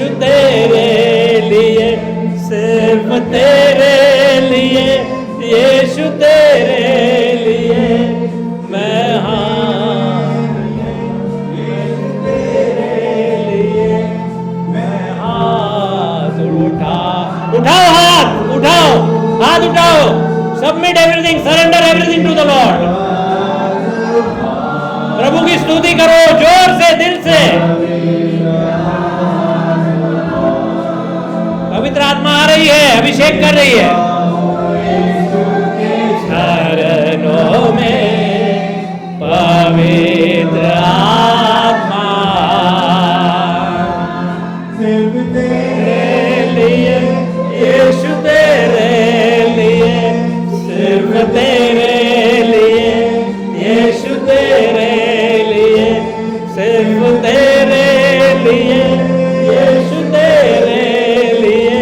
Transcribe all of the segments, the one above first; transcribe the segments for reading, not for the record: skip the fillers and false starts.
यीशु तेरे लिए, सिर्फ तेरे लिए, यीशु तेरे लिए मैं हाथ उठाओ, हाथ उठाओ, submit everything, surrender everything to the lord. प्रभु की स्तुति करो जोर से, दिल से। पवित्र आत्मा आ रही है, अभिषेक कर रही है। चरणों में पवित्र आत्मा, सिर्फ तेरे लिए, यीशु तेरे लिए, सिर्फ तेरे लिए, यीशु तेरे लिए, सिर्फ तेरे लिए, यीशु तेरे लिए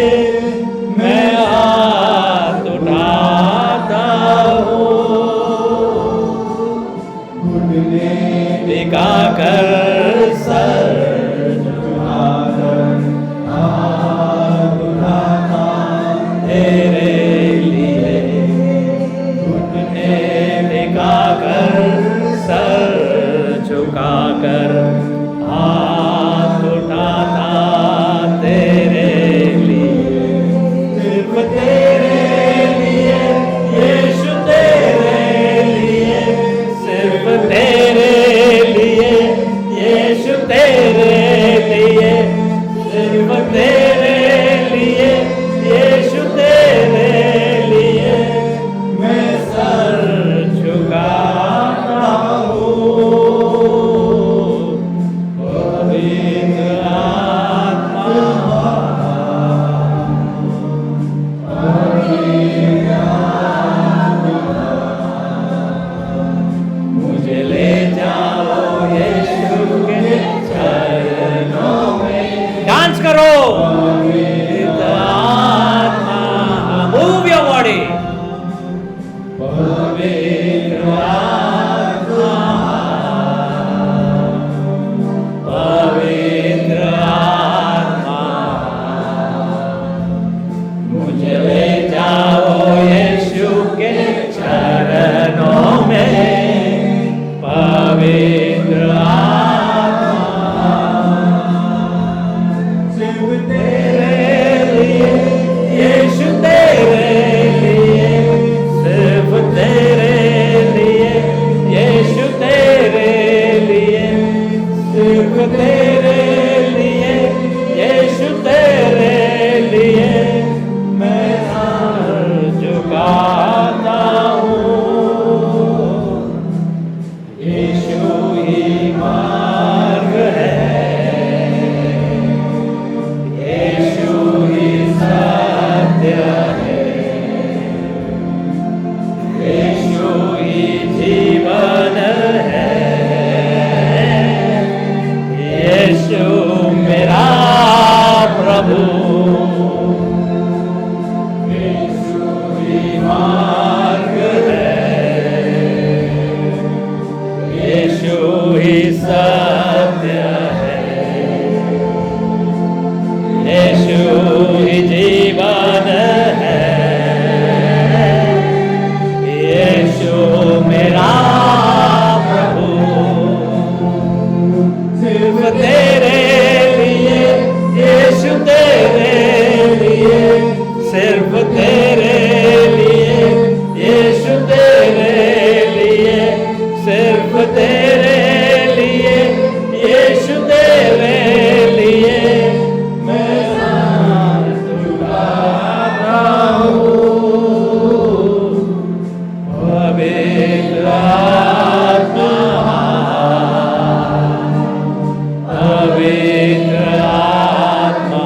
मैं हाथ उठाता हूँ। घुटने टिकाकर सर झुकाकर हाथ उठाता तेरे लिए, घुटने टिकाकर सर झुकाकर हाथ उठाता तेरे लिए, सिर्फ तेरे लिए, यीशु तेरे लिए, सिर्फ तेरे लिए, यीशु तेरे लिए, सिर्फ तेरे लिए, यीशु तेरे लिए मैं सर झुकाता हूँ। पवित्र आत्मा, पवित्र आत्मा, मुझे ले जाओ यीशु के चरणों में। डांस करो। पवित्र आत्मा, मूव योर बॉडी। पवित्र आत्मा, पवित्र आत्मा, मुझे ले जाओ यीशु के चरणों में। पवित्र आत्मा, सिर्फ तेरे लिए, यीशु तेरे लिए, सिर्फ तेरे लिए, यीशु तेरे लिए, सिर्फ तेरे लिए, यीशु तेरे लिए मैं हाथ झुकाता हूँ। यीशु ही मार्ग है, यीशु ही सत्य है, यीशु ही जीवन है, यीशु मेरा प्रभु, यीशु ही मार्ग है, यीशु ही सत्य है, यीशु ही जीवन है, यीशु मेरा प्रभु, सिर्फ तेरे लिए, यीशु तेरे लिए, सिर्फ तेरे लिए, यीशु तेरे लिए, सिर्फ तेरे लिए, यीशु तेरे लिए मैं हाथ उठाता हूँ। पवित्र आत्मा, पवित्र आत्मा,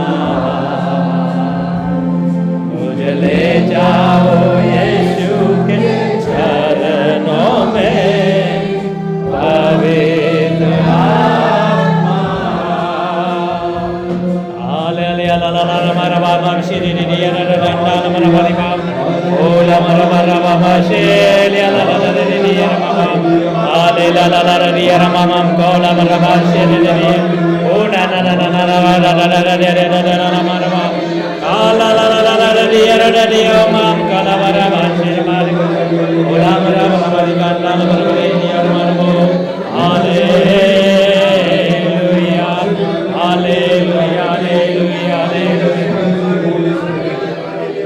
मुझे ले जाओ यीशु के चरणों में। पवित्र आत्मा, हालेलुया, ला ला ला ला ला ला शिरी री री रा रा रा ला रा वाली बाम, ओ ला रा रा रा शेलिया ला ला ला री री रा माम, हालेलुया ला ला रा री रा माम को ला रा रा शेली री, ओ ना ना ना ना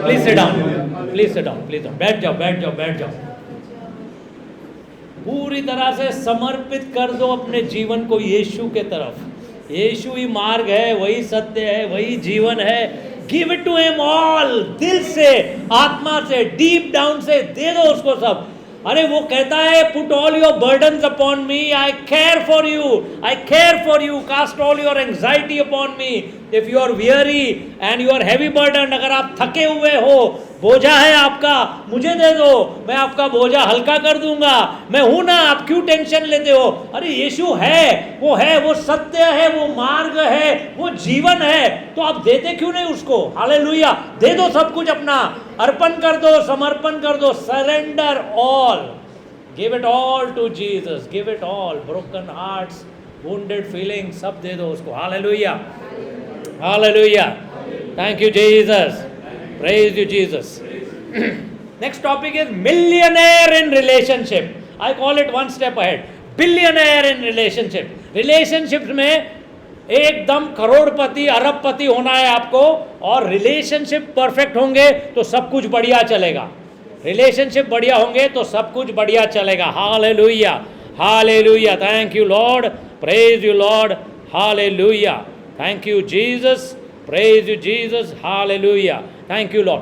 Please sit down. Please sit down. Please down. बैठ जाओ, बैठ जाओ, बैठ जाओ. पूरी तरह से समर्पित कर दो अपने जीवन को यीशु के तरफ. यीशु ही मार्ग है, वही सत्य है, वही जीवन है. Give it to him all. दिल से, आत्मा से, डीप डाउन से दे दो उसको सब. अरे वो कहता है put all your burdens upon me, I care for you, I care for you, cast all your anxiety upon me. If you are weary and you are heavy burden, अगर आप थके हुए हो, बोझा है आपका, मुझे दे दो, मैं आपका बोझा हल्का कर दूंगा. मैं हूं ना, आप क्यों टेंशन लेते हो. अरे यीशु है, वो सत्य है, वो मार्ग है, वो जीवन है. तो आप देते क्यों नहीं उसको. हालेलुया. दे दो सब कुछ अपना, अर्पण कर दो, समर्पण कर दो. Surrender all. Give it all to Jesus. Give it all. Broken hearts, wounded feelings, सब दे दो उसको. Hallelujah. Hallelujah. Thank you Jesus. Praise you, Jesus. Next topic is millionaire in relationship. I call it one step ahead. Billionaire in relationship. Relationships में एकदम करोड़पति, अरबपति होना है आपको, और रिलेशनशिप परफेक्ट होंगे तो सब कुछ बढ़िया चलेगा. रिलेशनशिप बढ़िया होंगे तो सब कुछ बढ़िया चलेगा. Hallelujah. Hallelujah. Thank you Lord. Praise you Lord. Hallelujah. Thank you Jesus. Praise you Jesus. Hallelujah. Thank you Lord.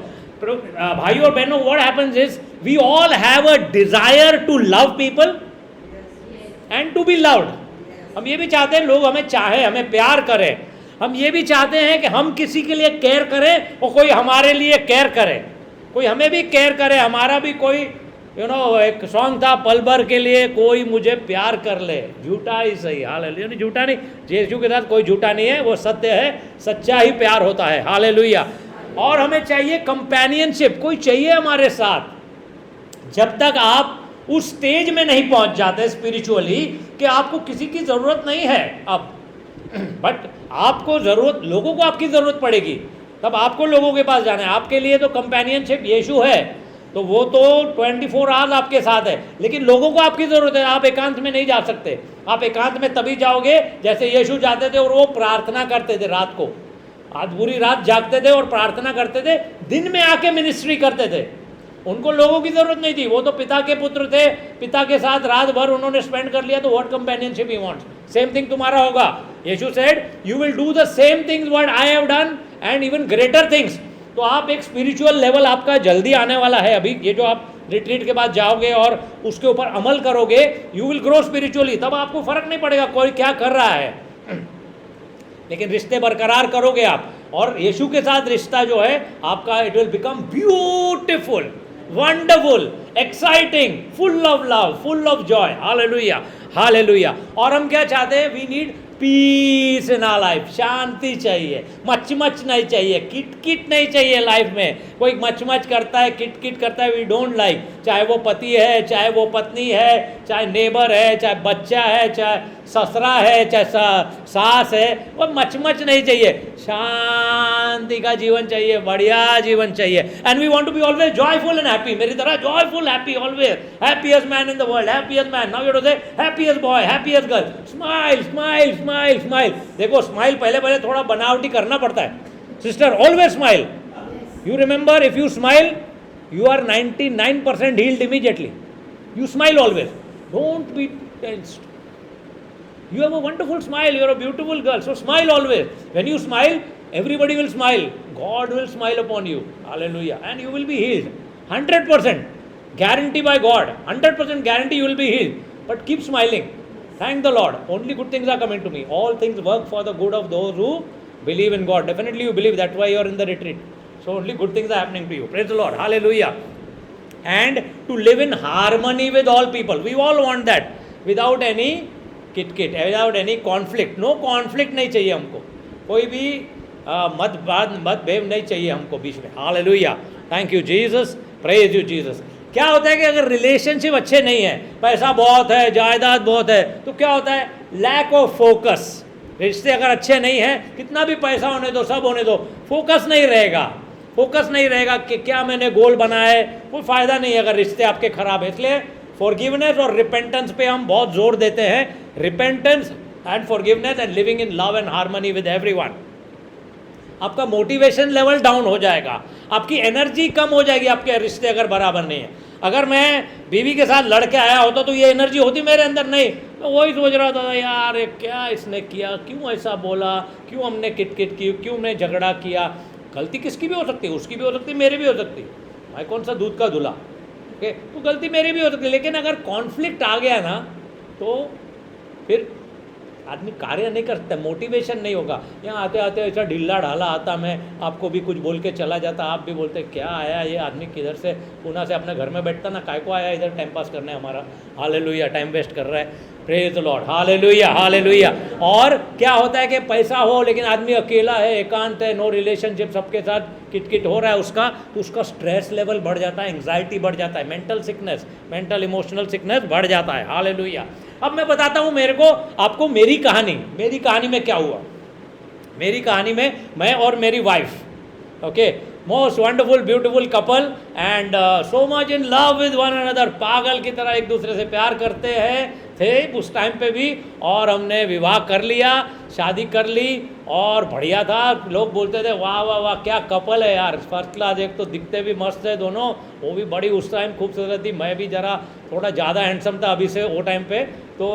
भाई और बहनों, what happens is we all have a desire to love people and to be loved. हम ये भी चाहते हैं लोग हमें चाहे, हमें प्यार करें. हम ये भी चाहते हैं कि हम किसी के लिए केयर करें और कोई हमारे लिए केयर करे, कोई हमें भी केयर करे. हमारा भी कोई एक सॉन्ग था, पल भर के लिए कोई मुझे प्यार कर ले. झूठा ही सही. हालेलुया. नहीं, झूठा नहीं. यीशु के साथ कोई झूठा नहीं है, वो सत्य है. सच्चा ही प्यार होता है. हालेलुया. और हमें चाहिए कंपेनियनशिप. कोई चाहिए हमारे साथ. जब तक आप उस स्टेज में नहीं पहुंच जाते स्पिरिचुअली कि आपको किसी की ज़रूरत नहीं है अब, बट आपको ज़रूरत, लोगों को आपकी ज़रूरत पड़ेगी, तब आपको लोगों के पास जाना है. आपके लिए तो कंपेनियनशिप यीशु है, तो वो तो 24 आवर्स आपके साथ है. लेकिन लोगों को आपकी ज़रूरत है. आप एकांत में नहीं जा सकते. आप एकांत में तभी जाओगे जैसे यीशु जाते थे और वो प्रार्थना करते थे रात को. आज पूरी रात जागते थे और प्रार्थना करते थे. दिन में आके मिनिस्ट्री करते थे. उनको लोगों की ज़रूरत नहीं थी. वो तो पिता के पुत्र थे. पिता के साथ रात भर उन्होंने स्पेंड कर लिया. तो what companionship he wants. Same thing तुम्हारा होगा. यीशु said you will do the same things what I have done and even greater things. तो आप एक स्पिरिचुअल लेवल आपका जल्दी आने वाला है. अभी ये जो आप रिट्रीट के बाद जाओगे और उसके ऊपर अमल करोगे, यू विल ग्रो स्पिरिचुअली. तब आपको फर्क नहीं पड़ेगा कोई क्या कर रहा है, लेकिन रिश्ते बरकरार करोगे आप. और यीशु के साथ रिश्ता जो है आपका, it will become beautiful, wonderful, exciting, full of love, full of joy. Hallelujah. Hallelujah. और हम क्या चाहते हैं? We need peace in our life. शांति चाहिए. मच नहीं चाहिए. किट नहीं चाहिए लाइफ में. कोई मच करता है, किट करता है, वी डोंट लाइक. चाहे वो पति है, चाहे वो पत्नी है, चाहे नेबर है, चाहे बच्चा है, चाहे ससुरा है, चाहे सास है, वो मच नहीं चाहिए. शांति का जीवन चाहिए, बढ़िया जीवन चाहिए. And we want to be always joyful and happy. मेरी तरह joyful, happy, always happiest man in the world, happiest man. Now you too say happiest boy, happiest girl. Smile smile smile smile. देखो, smile पहले थोड़ा बनावटी करना पड़ता है. Sister, always smile. You remember, if you smile, you are 99% healed immediately. You smile always. Don't be tensed. You have a wonderful smile. You are a beautiful girl. So smile always. When you smile, everybody will smile. God will smile upon you. Hallelujah. And you will be healed. 100%. Guarantee by God. 100% guarantee you will be healed. But keep smiling. Thank the Lord. Only good things are coming to me. All things work for the good of those who believe in God. Definitely you believe. That's why you are in the retreat. So only good things are happening to you. Praise the Lord. Hallelujah. And to live in harmony with all people. We all want that. Without any kit, without any conflict. No conflict नहीं चाहिए हमको. कोई भी मतभेद नहीं चाहिए हमको बीच में. Hallelujah. Thank you Jesus. Praise you Jesus. क्या होता है कि अगर रिलेशनशिप अच्छे नहीं है, पैसा बहुत है, जायदाद बहुत है, तो क्या होता है? Lack of focus. रिश्ते अगर अच्छे नहीं हैं, कितना भी पैसा होने दो, सब होने दो, फोकस नहीं रहेगा, फोकस नहीं रहेगा कि क्या मैंने गोल बनाया है, कोई फ़ायदा नहीं अगर रिश्ते आपके ख़राब है। इसलिए फॉरगिवनेस और रिपेंटेंस पे हम बहुत जोर देते हैं। Repentance and forgiveness and living in love and harmony with everyone. आपका मोटिवेशन लेवल डाउन हो जाएगा, आपकी एनर्जी कम हो जाएगी, आपके रिश्ते अगर बराबर नहीं है। अगर मैं बीवी के साथ लड़के आया होता तो ये एनर्जी होती मेरे अंदर नहीं, तो वही सोच रहा था यार ये क्या इसने किया, क्यों ऐसा बोला, क्यों हमने किटकिट की, क्यों हमने झगड़ा किया। गलती किसकी भी हो सकती है, उसकी भी हो सकती है, मेरी भी हो सकती है, भाई कौन सा दूध का धुला, ओके, तो गलती मेरी भी हो सकती है। लेकिन अगर कॉन्फ्लिक्ट आ गया ना तो फिर आदमी कार्य नहीं कर सकता, मोटिवेशन नहीं होगा। यहाँ आते आते ऐसा ढीला ढाला आता, मैं आपको भी कुछ बोल के चला जाता, आप भी बोलते क्या आया ये आदमी, किधर से पुणे से अपने घर में बैठता ना, काय को आया इधर टाइम पास करने हमारा, हालेलुया, टाइम वेस्ट कर रहा है, praise the lord, hallelujah hallelujah. और क्या होता है कि पैसा हो लेकिन आदमी अकेला है, एकांत है, नो रिलेशनशिप, सबके साथ किटकिट हो रहा है उसका, तो उसका स्ट्रेस लेवल बढ़ जाता है, एंग्जाइटी बढ़ जाता है, mental sickness, mental emotional sickness बढ़ जाता है। हालेलुया। अब मैं बताता हूँ मेरे को, आपको मेरी कहानी में क्या हुआ। मेरी कहानी में मैं और मेरी wife, okay, most wonderful beautiful couple and so much in love with one another, पागल की तरह एक दूसरे से प्यार करते हैं थे उस टाइम पे भी, और हमने विवाह कर लिया, शादी कर ली और बढ़िया था। लोग बोलते थे वाह वाह वाह क्या कपल है यार, फर्स्ट क्लास, एक तो दिखते भी मस्त है दोनों, वो भी बड़ी उस टाइम खूबसूरत थी, मैं भी ज़रा थोड़ा ज़्यादा हैंडसम था अभी से वो टाइम पे, तो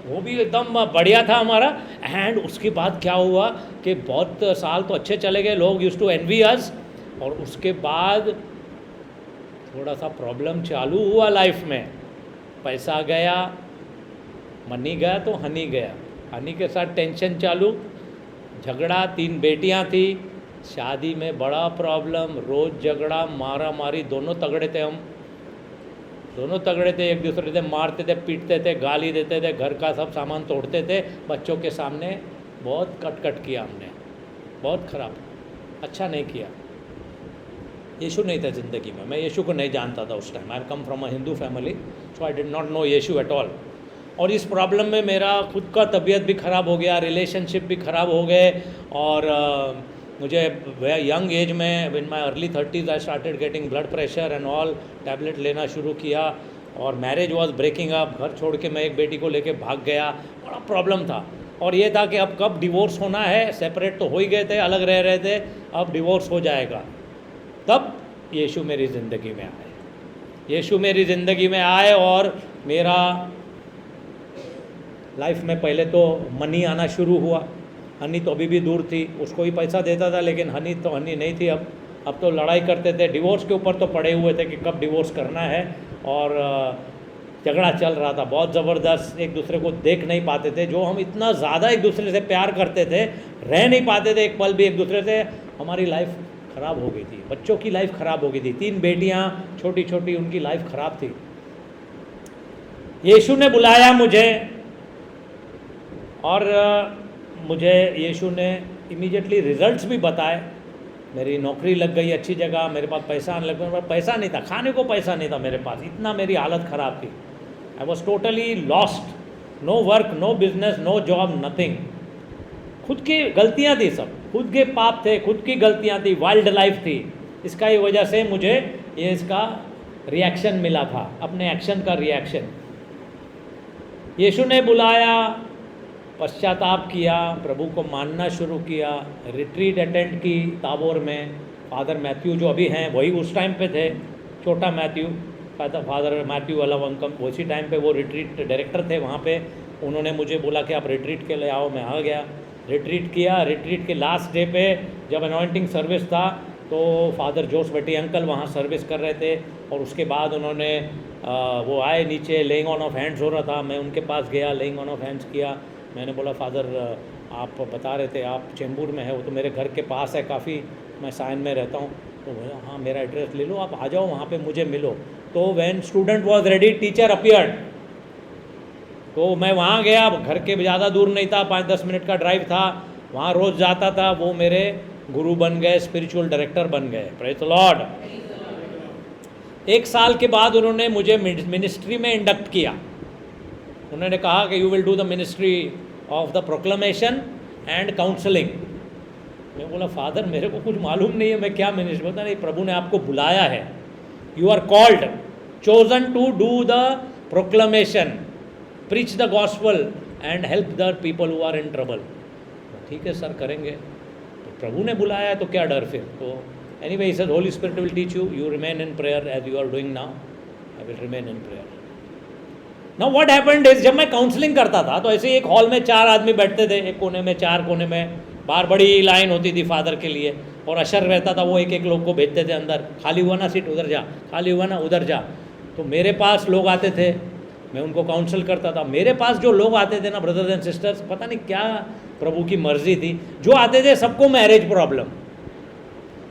वो भी एकदम बढ़िया था हमारा। एंड उसके बाद क्या हुआ कि बहुत साल तो अच्छे चले गए, लोग यूज्ड टू एनवी अस, और उसके बाद थोड़ा सा प्रॉब्लम चालू हुआ लाइफ में, पैसा गया, मनी गया तो हनी गया, हनी के साथ टेंशन चालू, झगड़ा, 3 बेटियां थी, शादी में बड़ा प्रॉब्लम, रोज़ झगड़ा, मारा मारी, दोनों तगड़े थे, हम दोनों तगड़े थे, एक दूसरे से मारते थे, पीटते थे, गाली देते थे, घर का सब सामान तोड़ते थे बच्चों के सामने, बहुत कट किया हमने, बहुत ख़राब, अच्छा नहीं किया। यीशु नहीं था ज़िंदगी में, मैं यीशु को नहीं जानता था उस time, I come from a Hindu family, so I did not know Yeshu at all. और इस प्रॉब्लम में मेरा खुद का तबीयत भी ख़राब हो गया, रिलेशनशिप भी ख़राब हो गए, और मुझे यंग एज में in my early 30s I started getting blood pressure and all, tablet लेना शुरू किया, और मैरिज वॉज ब्रेकिंग अप, घर छोड़ के मैं एक बेटी को लेके भाग गया, बड़ा प्रॉब्लम था। और ये था कि अब कब डिवोर्स होना है, सेपरेट तो हो ही गए थे, अलग रह रहे थे, अब डिवोर्स हो जाएगा। तब यीशु मेरी ज़िंदगी में आए, यीशु मेरी ज़िंदगी में आए, और मेरा लाइफ में पहले तो मनी आना शुरू हुआ, हनी तो अभी भी दूर थी, उसको ही पैसा देता था, लेकिन हनी तो हनी नहीं थी। अब तो लड़ाई करते थे, डिवोर्स के ऊपर तो पड़े हुए थे कि कब डिवोर्स करना है, और झगड़ा चल रहा था बहुत ज़बरदस्त, एक दूसरे को देख नहीं पाते थे, जो हम इतना ज़्यादा एक दूसरे से प्यार करते थे, रह नहीं पाते थे एक पल भी एक दूसरे से, हमारी लाइफ ख़राब हो गई थी, बच्चों की लाइफ ख़राब हो गई थी, 3 बेटियाँ छोटी छोटी, उनकी लाइफ ख़राब थी। यीशु ने बुलाया मुझे, और मुझे यीशु ने इमीडिएटली रिजल्ट्स भी बताए, मेरी नौकरी लग गई अच्छी जगह, मेरे पास पैसा आने लग गया, पैसा नहीं था, खाने को पैसा नहीं था मेरे पास, इतना मेरी हालत ख़राब थी, I was totally lost, no work, no business, no job, nothing. खुद की गलतियाँ थी, सब खुद के पाप थे, खुद की गलतियाँ थी, वाइल्ड लाइफ थी, इसका ही वजह से मुझे ये इसका रिएक्शन मिला था, अपने एक्शन का रिएक्शन। यीशु ने बुलाया, पश्चाताप किया, प्रभु को मानना शुरू किया, रिट्रीट अटेंड की ताबोर में, फादर मैथ्यू जो अभी हैं वही उस टाइम पे थे, छोटा मैथ्यू, फादर मैथ्यू वाला अंकम उसी टाइम पे वो रिट्रीट डायरेक्टर थे वहाँ पे, उन्होंने मुझे बोला कि आप रिट्रीट के लिए आओ, मैं आ गया, रिट्रीट किया। रिट्रीट के लास्ट डे पे जब अनॉइंटिंग सर्विस था तो फादर जोस बेटी अंकल वहाँ सर्विस कर रहे थे, और उसके बाद उन्होंने वो आए नीचे, लेइंग ऑन ऑफ हैंड्स हो रहा था, मैं उनके पास गया, लेइंग ऑन ऑफ हैंड्स किया। मैंने बोला फादर आप बता रहे थे आप चेंबूर में है, वो तो मेरे घर के पास है काफ़ी, मैं साइन में रहता हूँ, तो बोला हाँ मेरा एड्रेस ले लो, आप आ जाओ वहाँ पे मुझे मिलो। तो when student was ready teacher appeared, तो मैं वहाँ गया, घर के ज़्यादा दूर नहीं था, 5-10 मिनट का ड्राइव था, वहाँ रोज़ जाता था, वो मेरे गुरु बन गए, स्पिरिचुअल डायरेक्टर बन गए, प्रेज द लॉर्ड। 1 साल के बाद उन्होंने मुझे मिनिस्ट्री में इंडक्ट किया, उन्होंने कहा कि you will do the ministry of the proclamation and counseling. मैं बोला फादर मेरे को कुछ मालूम नहीं है, मैं क्या मिनिस्टर, बोलता नहीं प्रभु ने आपको बुलाया है, you are called, chosen to do the proclamation, preach the gospel and help the people who are in trouble. ठीक है सर करेंगे, तो प्रभु ने बुलाया है तो क्या डर फिर. तो anyway he says Holy Spirit will teach you, you remain in prayer as you are doing now. I will remain in prayer. Now what happened is जब मैं काउंसलिंग करता था तो ऐसे एक हॉल में 4 आदमी बैठते थे, एक कोने में 4 कोने में, बाहर बड़ी लाइन होती थी फादर के लिए, और अशर रहता था, वो एक एक लोग को भेजते थे अंदर, खाली हुआ ना सीट उधर जा, खाली हुआ ना उधर जा. तो मेरे पास लोग आते थे, मैं उनको काउंसल करता था. मेरे पास जो लोग आते थे ना ब्रदर्स एंड सिस्टर्स, पता नहीं क्या प्रभु की मर्जी थी, जो आते थे सबको मैरिज प्रॉब्लम.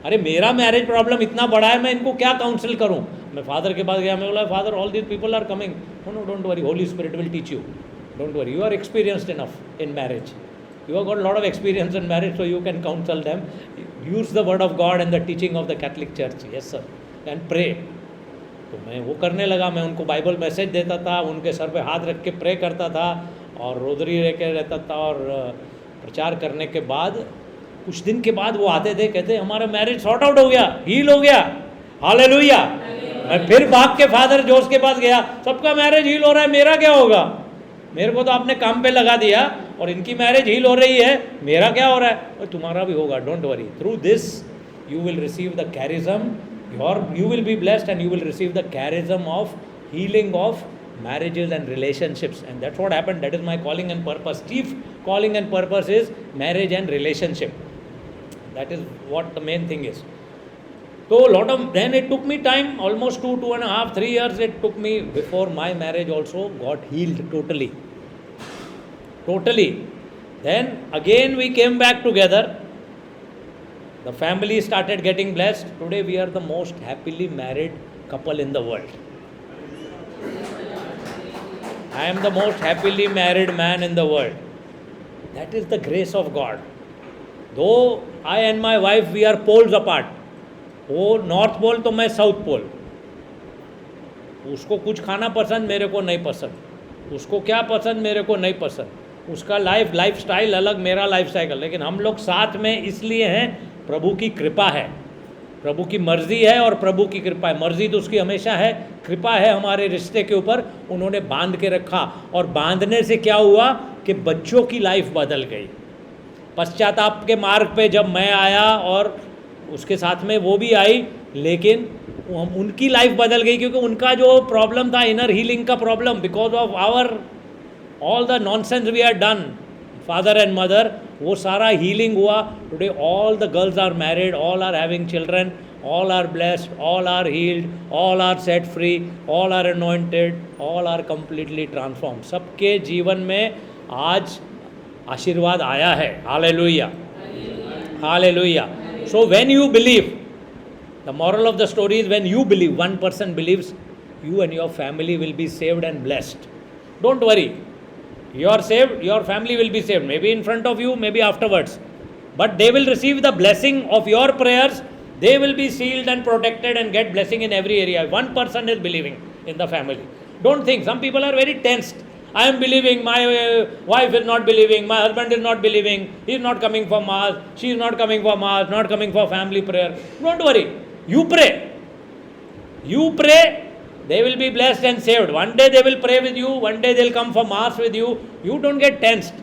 अरे मेरा मैरिज प्रॉब्लम इतना बड़ा है, मैं इनको क्या काउंसिल करूं. मैं फादर के पास गया, मैं बोला father all these people are coming. No don't worry, holy spirit will teach you, don't worry, you are experienced enough in marriage, you have got a lot of experience in marriage, so you can counsel them. Use the word of God and the teaching of the Catholic Church, yes sir, and pray. तो मैं वो करने लगा, मैं उनको Bible message देता था, उनके सर पे हाथ रख के प्रे करता था और रोजरी रह के रहता था. और प्रचार करने के बाद कुछ दिन के बाद वो आते थे, कहते हमारा मैरिज सॉर्ट आउट हो गया, हील हो गया, हालेलुया. मैं फिर भाग के फादर जोश के पास गया, सबका मैरिज हील हो रहा है, मेरा क्या होगा, मेरे को तो आपने काम पे लगा दिया और इनकी मैरिज हील हो रही है, मेरा क्या हो रहा है. और तुम्हारा भी होगा, don't worry, through this you will receive the charism, you will be blessed and you will receive the charism of healing of marriages and relationships. And that's what happened. That is my calling and purpose. Chief calling and purpose is marriage and relationship. That is what the main thing is. So then it took me time, almost 2.5, 3 years it took me before my marriage also got healed totally. Then again we came back together. The family started getting blessed. Today we are the most happily married couple in the world. I am the most happily married man in the world. That is the grace of God. Though I and my wife, we are poles apart. वो north pole तो मैं south pole. उसको कुछ खाना पसंद, मेरे को नहीं पसंद. उसको क्या पसंद, मेरे को नहीं पसंद. उसका लाइफ स्टाइल अलग, मेरा लाइफ स्टाइल अलग. लेकिन हम लोग साथ में इसलिए हैं, प्रभु की कृपा है, प्रभु की मर्जी है और प्रभु की कृपा है. मर्जी तो उसकी हमेशा है, कृपा है हमारे रिश्ते के ऊपर, उन्होंने बांध के रखा. और बांधने से क्या हुआ कि बच्चों की लाइफ बदल गई. पश्चाताप के मार्ग पे जब मैं आया और उसके साथ में वो भी आई, लेकिन उनकी लाइफ बदल गई, क्योंकि उनका जो प्रॉब्लम था इनर हीलिंग का problem, because of our all the nonsense we had done, father and mother, वो सारा हीलिंग हुआ. Today all the girls are married, all are having children, all are blessed, all are healed, all are set free, all are anointed, all are completely transformed. सबके जीवन में आज आशीर्वाद आया है. Hallelujah, hallelujah. So when you believe, the moral of the story is when you believe, one person believes, you and your family will be saved and blessed. Don't worry, you are saved, your family will be saved, maybe in front of you, maybe afterwards, but they will receive the blessing of your prayers. They will be sealed and protected and get blessing in every area. One person is believing in the family. Don't think, some people are very tensed. I am believing, my wife is not believing, my husband is not believing, he is not coming for Mass, she is not coming for Mass, not coming for family prayer. Don't worry, you pray. You pray, they will be blessed and saved. One day they will pray with you, one day they will come for Mass with you. You don't get tensed.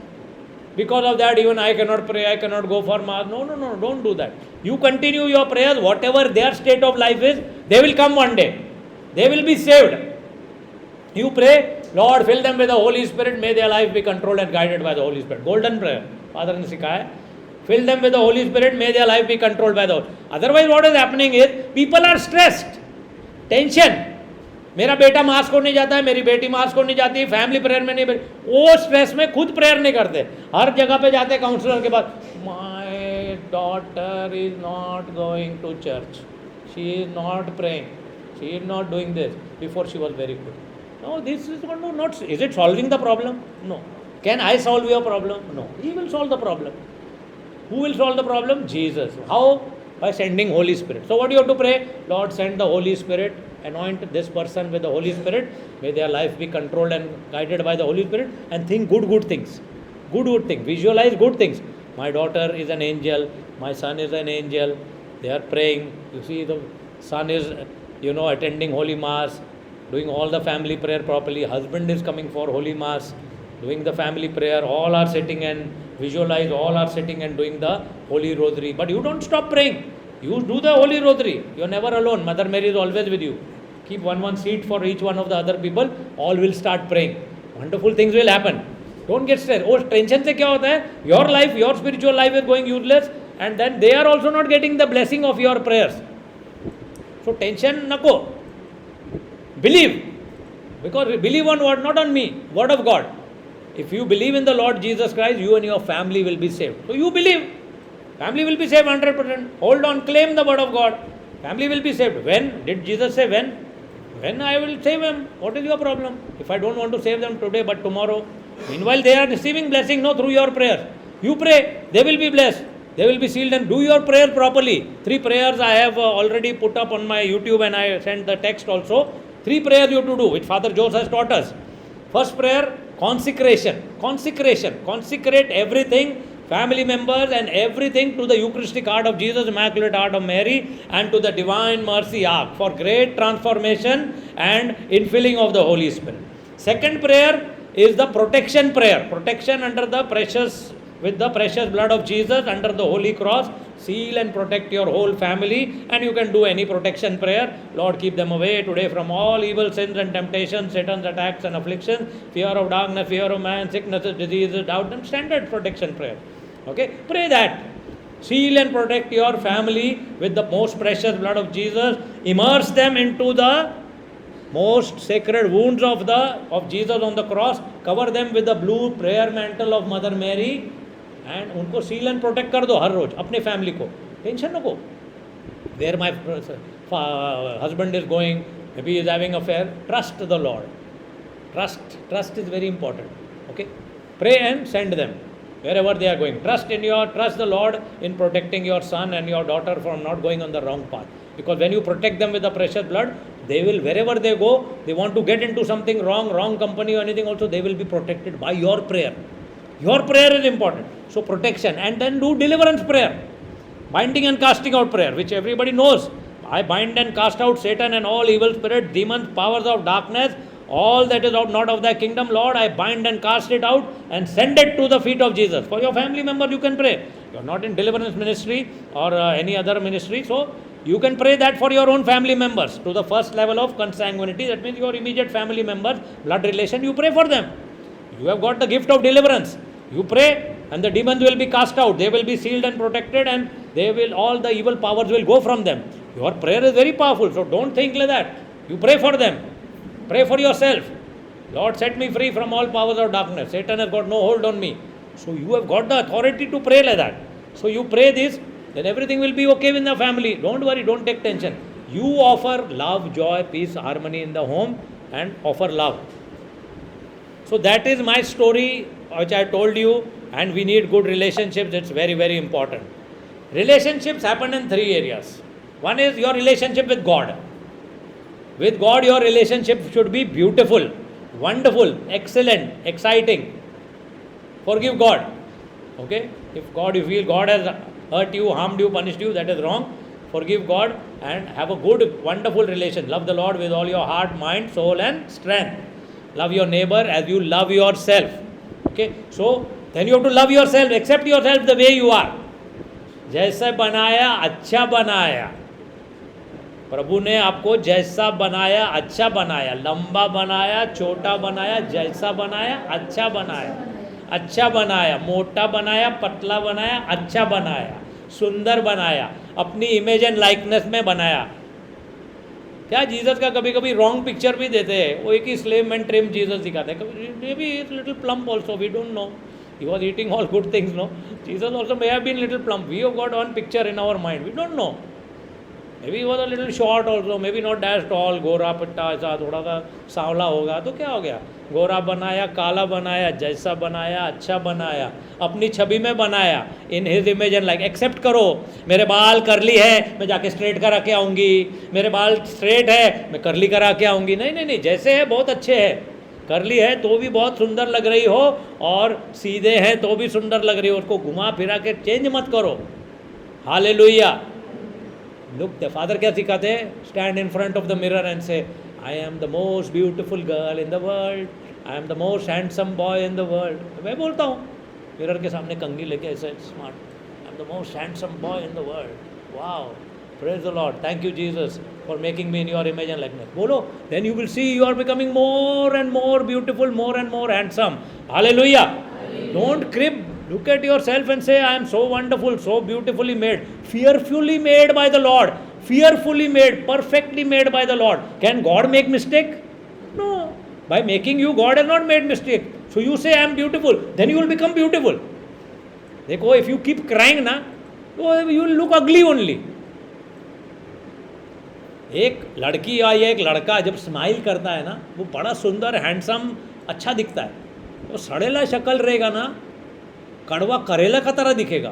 Because of that, even I cannot pray, I cannot go for Mass. No, don't do that. You continue your prayers, whatever their state of life is, they will come one day. They will be saved. You pray, Lord, fill them with the Holy Spirit, may their life be controlled and guided by the Holy Spirit. Golden prayer, Father ने सिखाया है. Fill them with the Holy Spirit, may their life be controlled by the Holy Spirit. Otherwise, what is happening is, people are stressed, tension. मेरा बेटा मास को नहीं जाता है, मेरी बेटी मास को नहीं जाती, फैमिली प्रेयर में नहीं, वो स्ट्रेस में खुद प्रेयर नहीं करते. हर जगह पे जाते काउंसलर के पास, my daughter is not going to church, she is not praying, she is not doing this, before she was very good. No, this is not, is it solving the problem? No. Can I solve your problem? No. He will solve the problem. Who will solve the problem? Jesus. How? By sending Holy Spirit. So what do you have to pray? Lord, send the Holy Spirit, anoint this person with the Holy Spirit, may their life be controlled and guided by the Holy Spirit, and think good things. good things. Visualize good things. My daughter is an angel. My son is an angel. They are praying. You see, the son is, attending Holy Mass, doing all the family prayer properly. Husband is coming for Holy Mass, doing the family prayer. All are sitting and visualize. All are sitting and doing the Holy Rosary. But you don't stop praying. You do the Holy Rosary. You are never alone. Mother Mary is always with you. Keep one seat for each one of the other people. All will start praying. Wonderful things will happen. Don't get stressed. Oh, tension से क्या होता है? Your life, your spiritual life is going useless, and then they are also not getting the blessing of your prayers. So tension नको. Believe, because believe on what? Not on me. Word of God. If you believe in the Lord Jesus Christ, you and your family will be saved. So you believe, family will be saved 100%. Hold on, claim the word of God. Family will be saved. When did Jesus say when? When I will save them. What is your problem? If I don't want to save them today, but tomorrow. Meanwhile, they are receiving blessing, no, through your prayers. You pray, they will be blessed. They will be sealed, and do your prayer properly. 3 prayers I have already put up on my YouTube, and I sent the text also. 3 prayers you have to do, which Father Jose has taught us. First prayer, consecration. Consecration. Consecrate everything, family members and everything, to the Eucharistic heart of Jesus, Immaculate Heart of Mary, and to the Divine Mercy Ark for great transformation and infilling of the Holy Spirit. Second prayer is the protection prayer. Protection under the precious, with the precious blood of Jesus under the Holy Cross. Seal and protect your whole family, and you can do any protection prayer. Lord, keep them away today from all evil sins and temptations, Satan's attacks and afflictions, fear of darkness, fear of man, sicknesses, diseases, doubt, and standard protection prayer. Okay, pray that. Seal and protect your family with the most precious blood of Jesus. Immerse them into the most sacred wounds of Jesus on the cross. Cover them with the blue prayer mantle of Mother Mary, and उनको seal and protect कर दो हर रोज अपने family को. Tension नको. Where my husband is going, maybe he is having affair. Trust the Lord. Trust is very important. Okay, pray and send them wherever they are going. Trust the Lord in protecting your son and your daughter from not going on the wrong path. Because when you protect them with the precious blood, they will, wherever they go, they want to get into something wrong company or anything also, they will be protected by your prayer. Your prayer is important. So protection, and then do deliverance prayer. Binding and casting out prayer, which everybody knows. I bind and cast out Satan and all evil spirits, demons, powers of darkness, all that is not of thy kingdom, Lord, I bind and cast it out and send it to the feet of Jesus. For your family member, you can pray. You are not in deliverance ministry or any other ministry, so you can pray that for your own family members to the first level of consanguinity. That means your immediate family members, blood relation, you pray for them. You have got the gift of deliverance. You pray and the demons will be cast out. They will be sealed and protected, and all the evil powers will go from them. Your prayer is very powerful, so don't think like that. You pray for them. Pray for yourself. Lord, set me free from all powers of darkness. Satan has got no hold on me. So you have got the authority to pray like that. So you pray this, then everything will be okay in the family. Don't worry, don't take tension. You offer love, joy, peace, harmony in the home, and offer love. So that is my story which I told you, and we need good relationships. It's very, very important. Relationships happen in 3 areas. One is your relationship with God. With God, your relationship should be beautiful, wonderful, excellent, exciting. Forgive God. Okay? If you feel God has hurt you, harmed you, punished you, that is wrong. Forgive God and have a good, wonderful relation. Love the Lord with all your heart, mind, soul, and strength. Love your neighbor as you love yourself. Okay? So, then you have to love yourself, accept yourself the way you are. जैसा बनाया अच्छा बनाया. प्रभु ने आपको जैसा बनाया अच्छा बनाया, लंबा बनाया, छोटा बनाया, जैसा बनाया अच्छा बनाया, अच्छा बनाया, मोटा बनाया, पतला बनाया, अच्छा बनाया, सुंदर बनाया, अपनी इमेज एंड लाइकनेस में बनाया. क्या जीसस का कभी कभी रॉन्ग पिक्चर भी देते हैं. वो एक ही स्लिम एंड ट्रिम जीसस दिखाते हैं. Maybe is little plump also, we don't know. He was eating all good things, no? Jesus also may have been little plump. We have got one picture in our mind. We don't know. Maybe he was a little short also. Maybe not as tall. गोरा पिट्टा ऐसा थोड़ा सा सांवला होगा तो क्या हो गया. गोरा बनाया, काला बनाया, जैसा बनाया, अच्छा बनाया, अपनी छवि में बनाया. In his image and like. Accept करो. मेरे बाल करली है, मैं जाके स्ट्रेट करा के आऊँगी. मेरे बाल स्ट्रेट है, मैं करली करा के आऊँगी. नहीं, जैसे है बहुत अच्छे है. कर ली है तो भी बहुत सुंदर लग रही हो, और सीधे हैं तो भी सुंदर लग रही हो, उसको घुमा फिरा के चेंज मत करो। हालेलुया। लुक द फादर क्या सिखाते हैं? Stand in front of the mirror and say, I am the most beautiful girl in the world, I am the most handsome boy in the world. मैं बोलता हूँ mirror के सामने कंघी लेके ऐसे smart, I am the most handsome boy in the world. Wow, praise the lord, thank you Jesus for making me in your image and likeness. बोलो, then you will see you are becoming more and more beautiful, more and more handsome. Hallelujah. Don't creep. Look at yourself and say, I am so wonderful, so beautifully made, fearfully made by the Lord, fearfully made, perfectly made by the Lord. Can God make mistake? No. By making you, God has not made mistake. So you say, I am beautiful, then you will become beautiful. देखो, if you keep crying ना, तो you will look ugly only. एक लड़की या एक लड़का जब smile करता है ना, वो बड़ा सुंदर, हैंडसम, अच्छा दिखता है। तो सड़ेला शक्ल रहेगा ना, कड़वा करेला का तरह दिखेगा।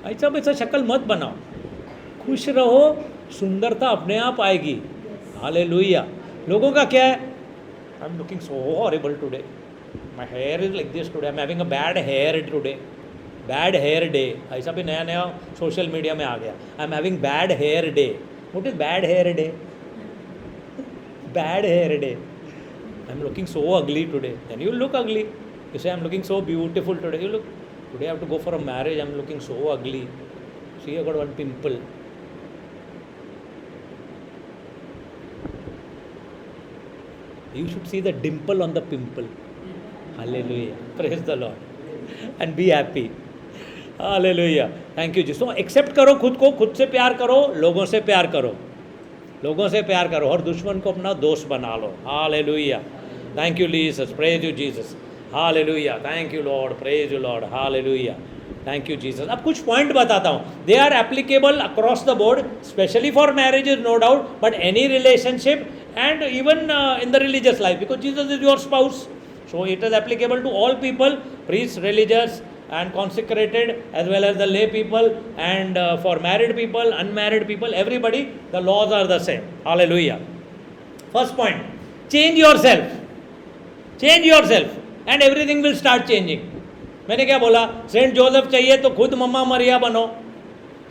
ऐसा वैसा शक्ल मत बनाओ, खुश रहो, सुंदरता अपने आप आएगी। हालेलुया। लोगों का क्या है? I am looking so horrible today, my hair is like this today, I am having a bad hair today, bad hair day. ऐसा भी नया नया सोशल मीडिया में आ गया, I am having bad hair day. What is bad hair day? Bad hair day, I am looking so ugly today, then you look ugly. You say, I'm looking so beautiful today. You look, today I have to go for a marriage, I'm looking so ugly. See, I got one pimple. You should see the dimple on the pimple. Hallelujah. Praise the Lord. And be happy. Hallelujah. Thank you, Jesus. So, accept करो खुद को, खुद से प्यार करो, लोगों से प्यार करो, लोगों से प्यार करो, और दुश्मन को अपना दोस्त बना लो। Hallelujah. Thank you, Jesus. Praise you, Jesus. Hallelujah. Thank you, Lord. Praise you, Lord. Hallelujah. Thank you, Jesus. अब कुछ पॉइंट बताता हूँ. They are applicable across the board, especially for marriages, no doubt, but any relationship and even in the religious life, because Jesus is your spouse. So it is applicable to all people, priests, religious and consecrated, as well as the lay people, and for married people, unmarried people, everybody, the laws are the same. Hallelujah. First point, change yourself. Change yourself. And everything will start changing. मैंने क्या बोला? Saint Joseph चाहिए तो खुद मम्मा मरिया बनो।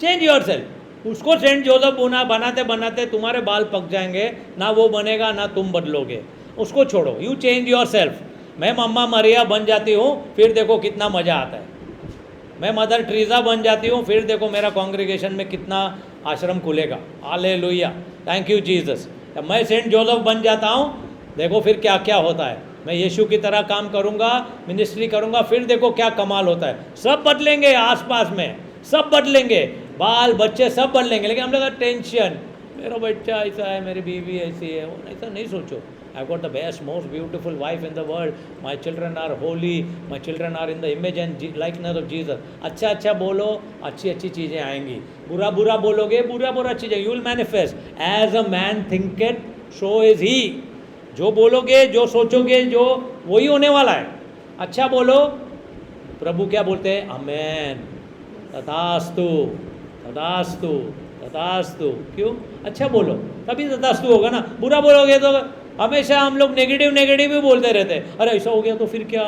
Change your self. उसको Saint Joseph बनाते बनाते तुम्हारे बाल पक जाएंगे, ना वो बनेगा ना तुम बदलोगे। उसको छोड़ो, यू चेंज योर सेल्फ। मैं मम्मा मरिया बन जाती हूँ, फिर देखो कितना मज़ा आता है। मैं मदर ट्रीजा बन जाती हूँ, फिर देखो मेरा कॉन्ग्रीगेशन में कितना आश्रम खुलेगा। हालेलुया। Thank you Jesus. मैं सेंट जोसेफ बन जाता हूँ, देखो फिर क्या क्या होता है। मैं यीशु की तरह काम करूंगा, मिनिस्ट्री करूंगा, फिर देखो क्या कमाल होता है। सब बदलेंगे, आसपास में सब बदलेंगे, बाल बच्चे सब बदलेंगे, लेकिन हम लोग का टेंशन, मेरा बच्चा ऐसा है, मेरी बीवी ऐसी है, वो ऐसा नहीं सोचो। I got the best most beautiful wife in the world, my children are holy, my children are in the image and likeness of Jesus. अच्छा अच्छा बोलो, अच्छी अच्छी चीज़ें आएंगी। बुरा बुरा बोलोगे, बुरा बुरा चीज़ें, you will manifest. As a man thinketh so is he. जो बोलोगे, जो सोचोगे, जो वही होने वाला है। अच्छा बोलो, प्रभु क्या बोलते हैं? आमेन, तथास्तु, तथास्तु, तथास्तु। क्यों? अच्छा बोलो तभी तथास्तु होगा ना। बुरा बोलोगे तो हमेशा हम लोग नेगेटिव नेगेटिव ही बोलते रहते हैं। अरे ऐसा हो गया तो फिर क्या,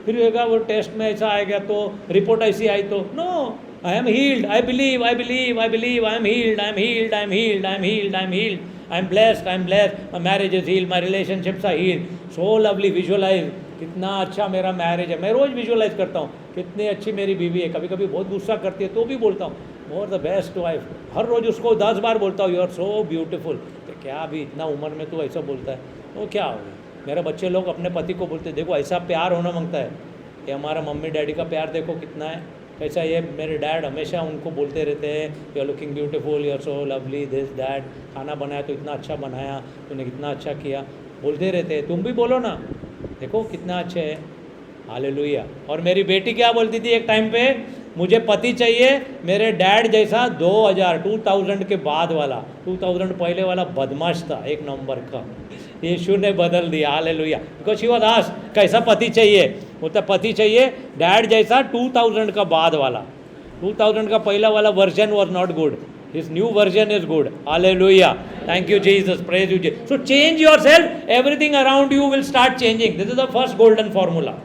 फिर होगा वो टेस्ट में ऐसा आएगा तो, रिपोर्ट ऐसी आई तो। No, I am healed, I believe, I believe, I believe, I am healed, I am healed, I am healed, I am healed, I am healed, I am blessed, I am blessed, my marriage is healed, my relationships are healed. So lovely, visualise कितना अच्छा मेरा marriage है। मैं रोज़ visualise करता हूँ कितनी अच्छी मेरी बीवी है। कभी कभी बहुत गुस्सा करती है तो भी बोलता हूँ मोर द बेस्ट वाइफ। हर रोज़ उसको 10 बार बोलता हूँ, यू आर सो ब्यूटीफुल। तो क्या अभी इतना उम्र में तो ऐसा बोलता है, तो क्या होगा? मेरे बच्चे लोग अपने पति को बोलते हैं, देखो ऐसा प्यार होना मांगता है। कि हमारा मम्मी डैडी का प्यार देखो कितना है, कैसा। ये मेरे डैड हमेशा उनको बोलते रहते हैं, you are looking beautiful, you are so lovely, this that. खाना बनाया तो इतना अच्छा बनाया, तूने कितना अच्छा किया, बोलते रहते हैं। तुम भी बोलो ना, देखो कितना अच्छे है। हालेलुया। और मेरी बेटी क्या बोलती थी एक टाइम पे, मुझे पति चाहिए मेरे डैड जैसा 2000 के बाद वाला। 2000 पहले वाला बदमाश था एक नंबर का। यीशु ने बदल दिया। Hallelujah. Because she was asked कैसा पति चाहिए, बोलता पति चाहिए डैड जैसा 2000 का बाद वाला। 2000 का पहला वाला version was not good, his new version is good. Hallelujah. Thank you, Jesus. Praise you, Jesus. So change yourself. Everything around you will start changing. This is the first golden formula.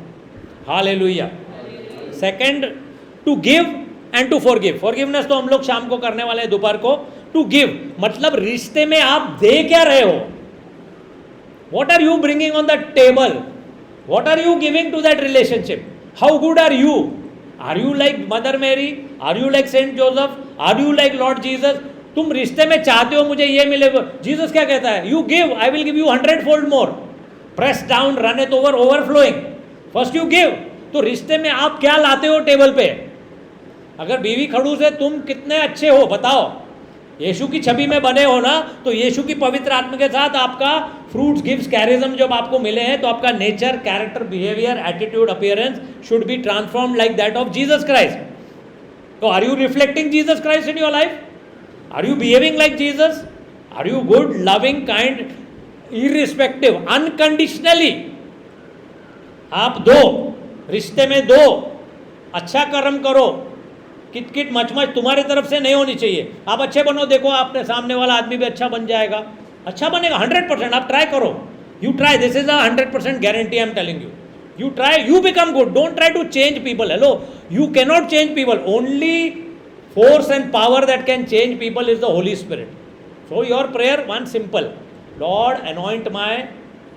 Hallelujah. Second, to give and to forgive. Forgiveness तो हम लोग शाम को करने वाले हैं, दोपहर को. To give मतलब रिश्ते में आप दे क्या रहे हो? What are you bringing on the table? What are you giving to that relationship? How good are you? Are you like Mother Mary? Are you like Saint Joseph? Are you like Lord Jesus? तुम रिश्ते में चाहते हो मुझे ये मिलेगा. Jesus क्या कहता है? You give, I will give you 100-fold more. Press down, run it over, overflowing. First you give. तो रिश्ते में आप क्या लाते हो टेबल पे? अगर बीवी खड़ूस है, तुम कितने अच्छे हो बताओ. यीशु की छवि में बने हो ना, तो यीशु की पवित्र आत्मा के साथ आपका फ्रूट्स, गिफ्ट्स, कैरिज्म जब आपको मिले हैं, तो आपका nature, character, behaviour, attitude, appearance should be transformed like that of Jesus Christ. तो are you reflecting Jesus Christ in your life? Are you behaving like Jesus? Are you good, loving, kind, irrespective, unconditionally? आप दो, रिश्ते में दो, अच्छा कर्म करो. Kit kit much much तुम्हारे तरफ से नहीं होनी चाहिए. आप अच्छे बनो, देखो आपने सामने वाला आदमी भी अच्छा बन जाएगा, अच्छा बनेगा 100%. आप ट्राई करो, you try, this is a 100% guarantee I am telling you. You try, you become good. Don't try to change people. Hello, you cannot change people. Only force and power that can change people is the Holy Spirit. So your prayer, one simple: Lord, anoint my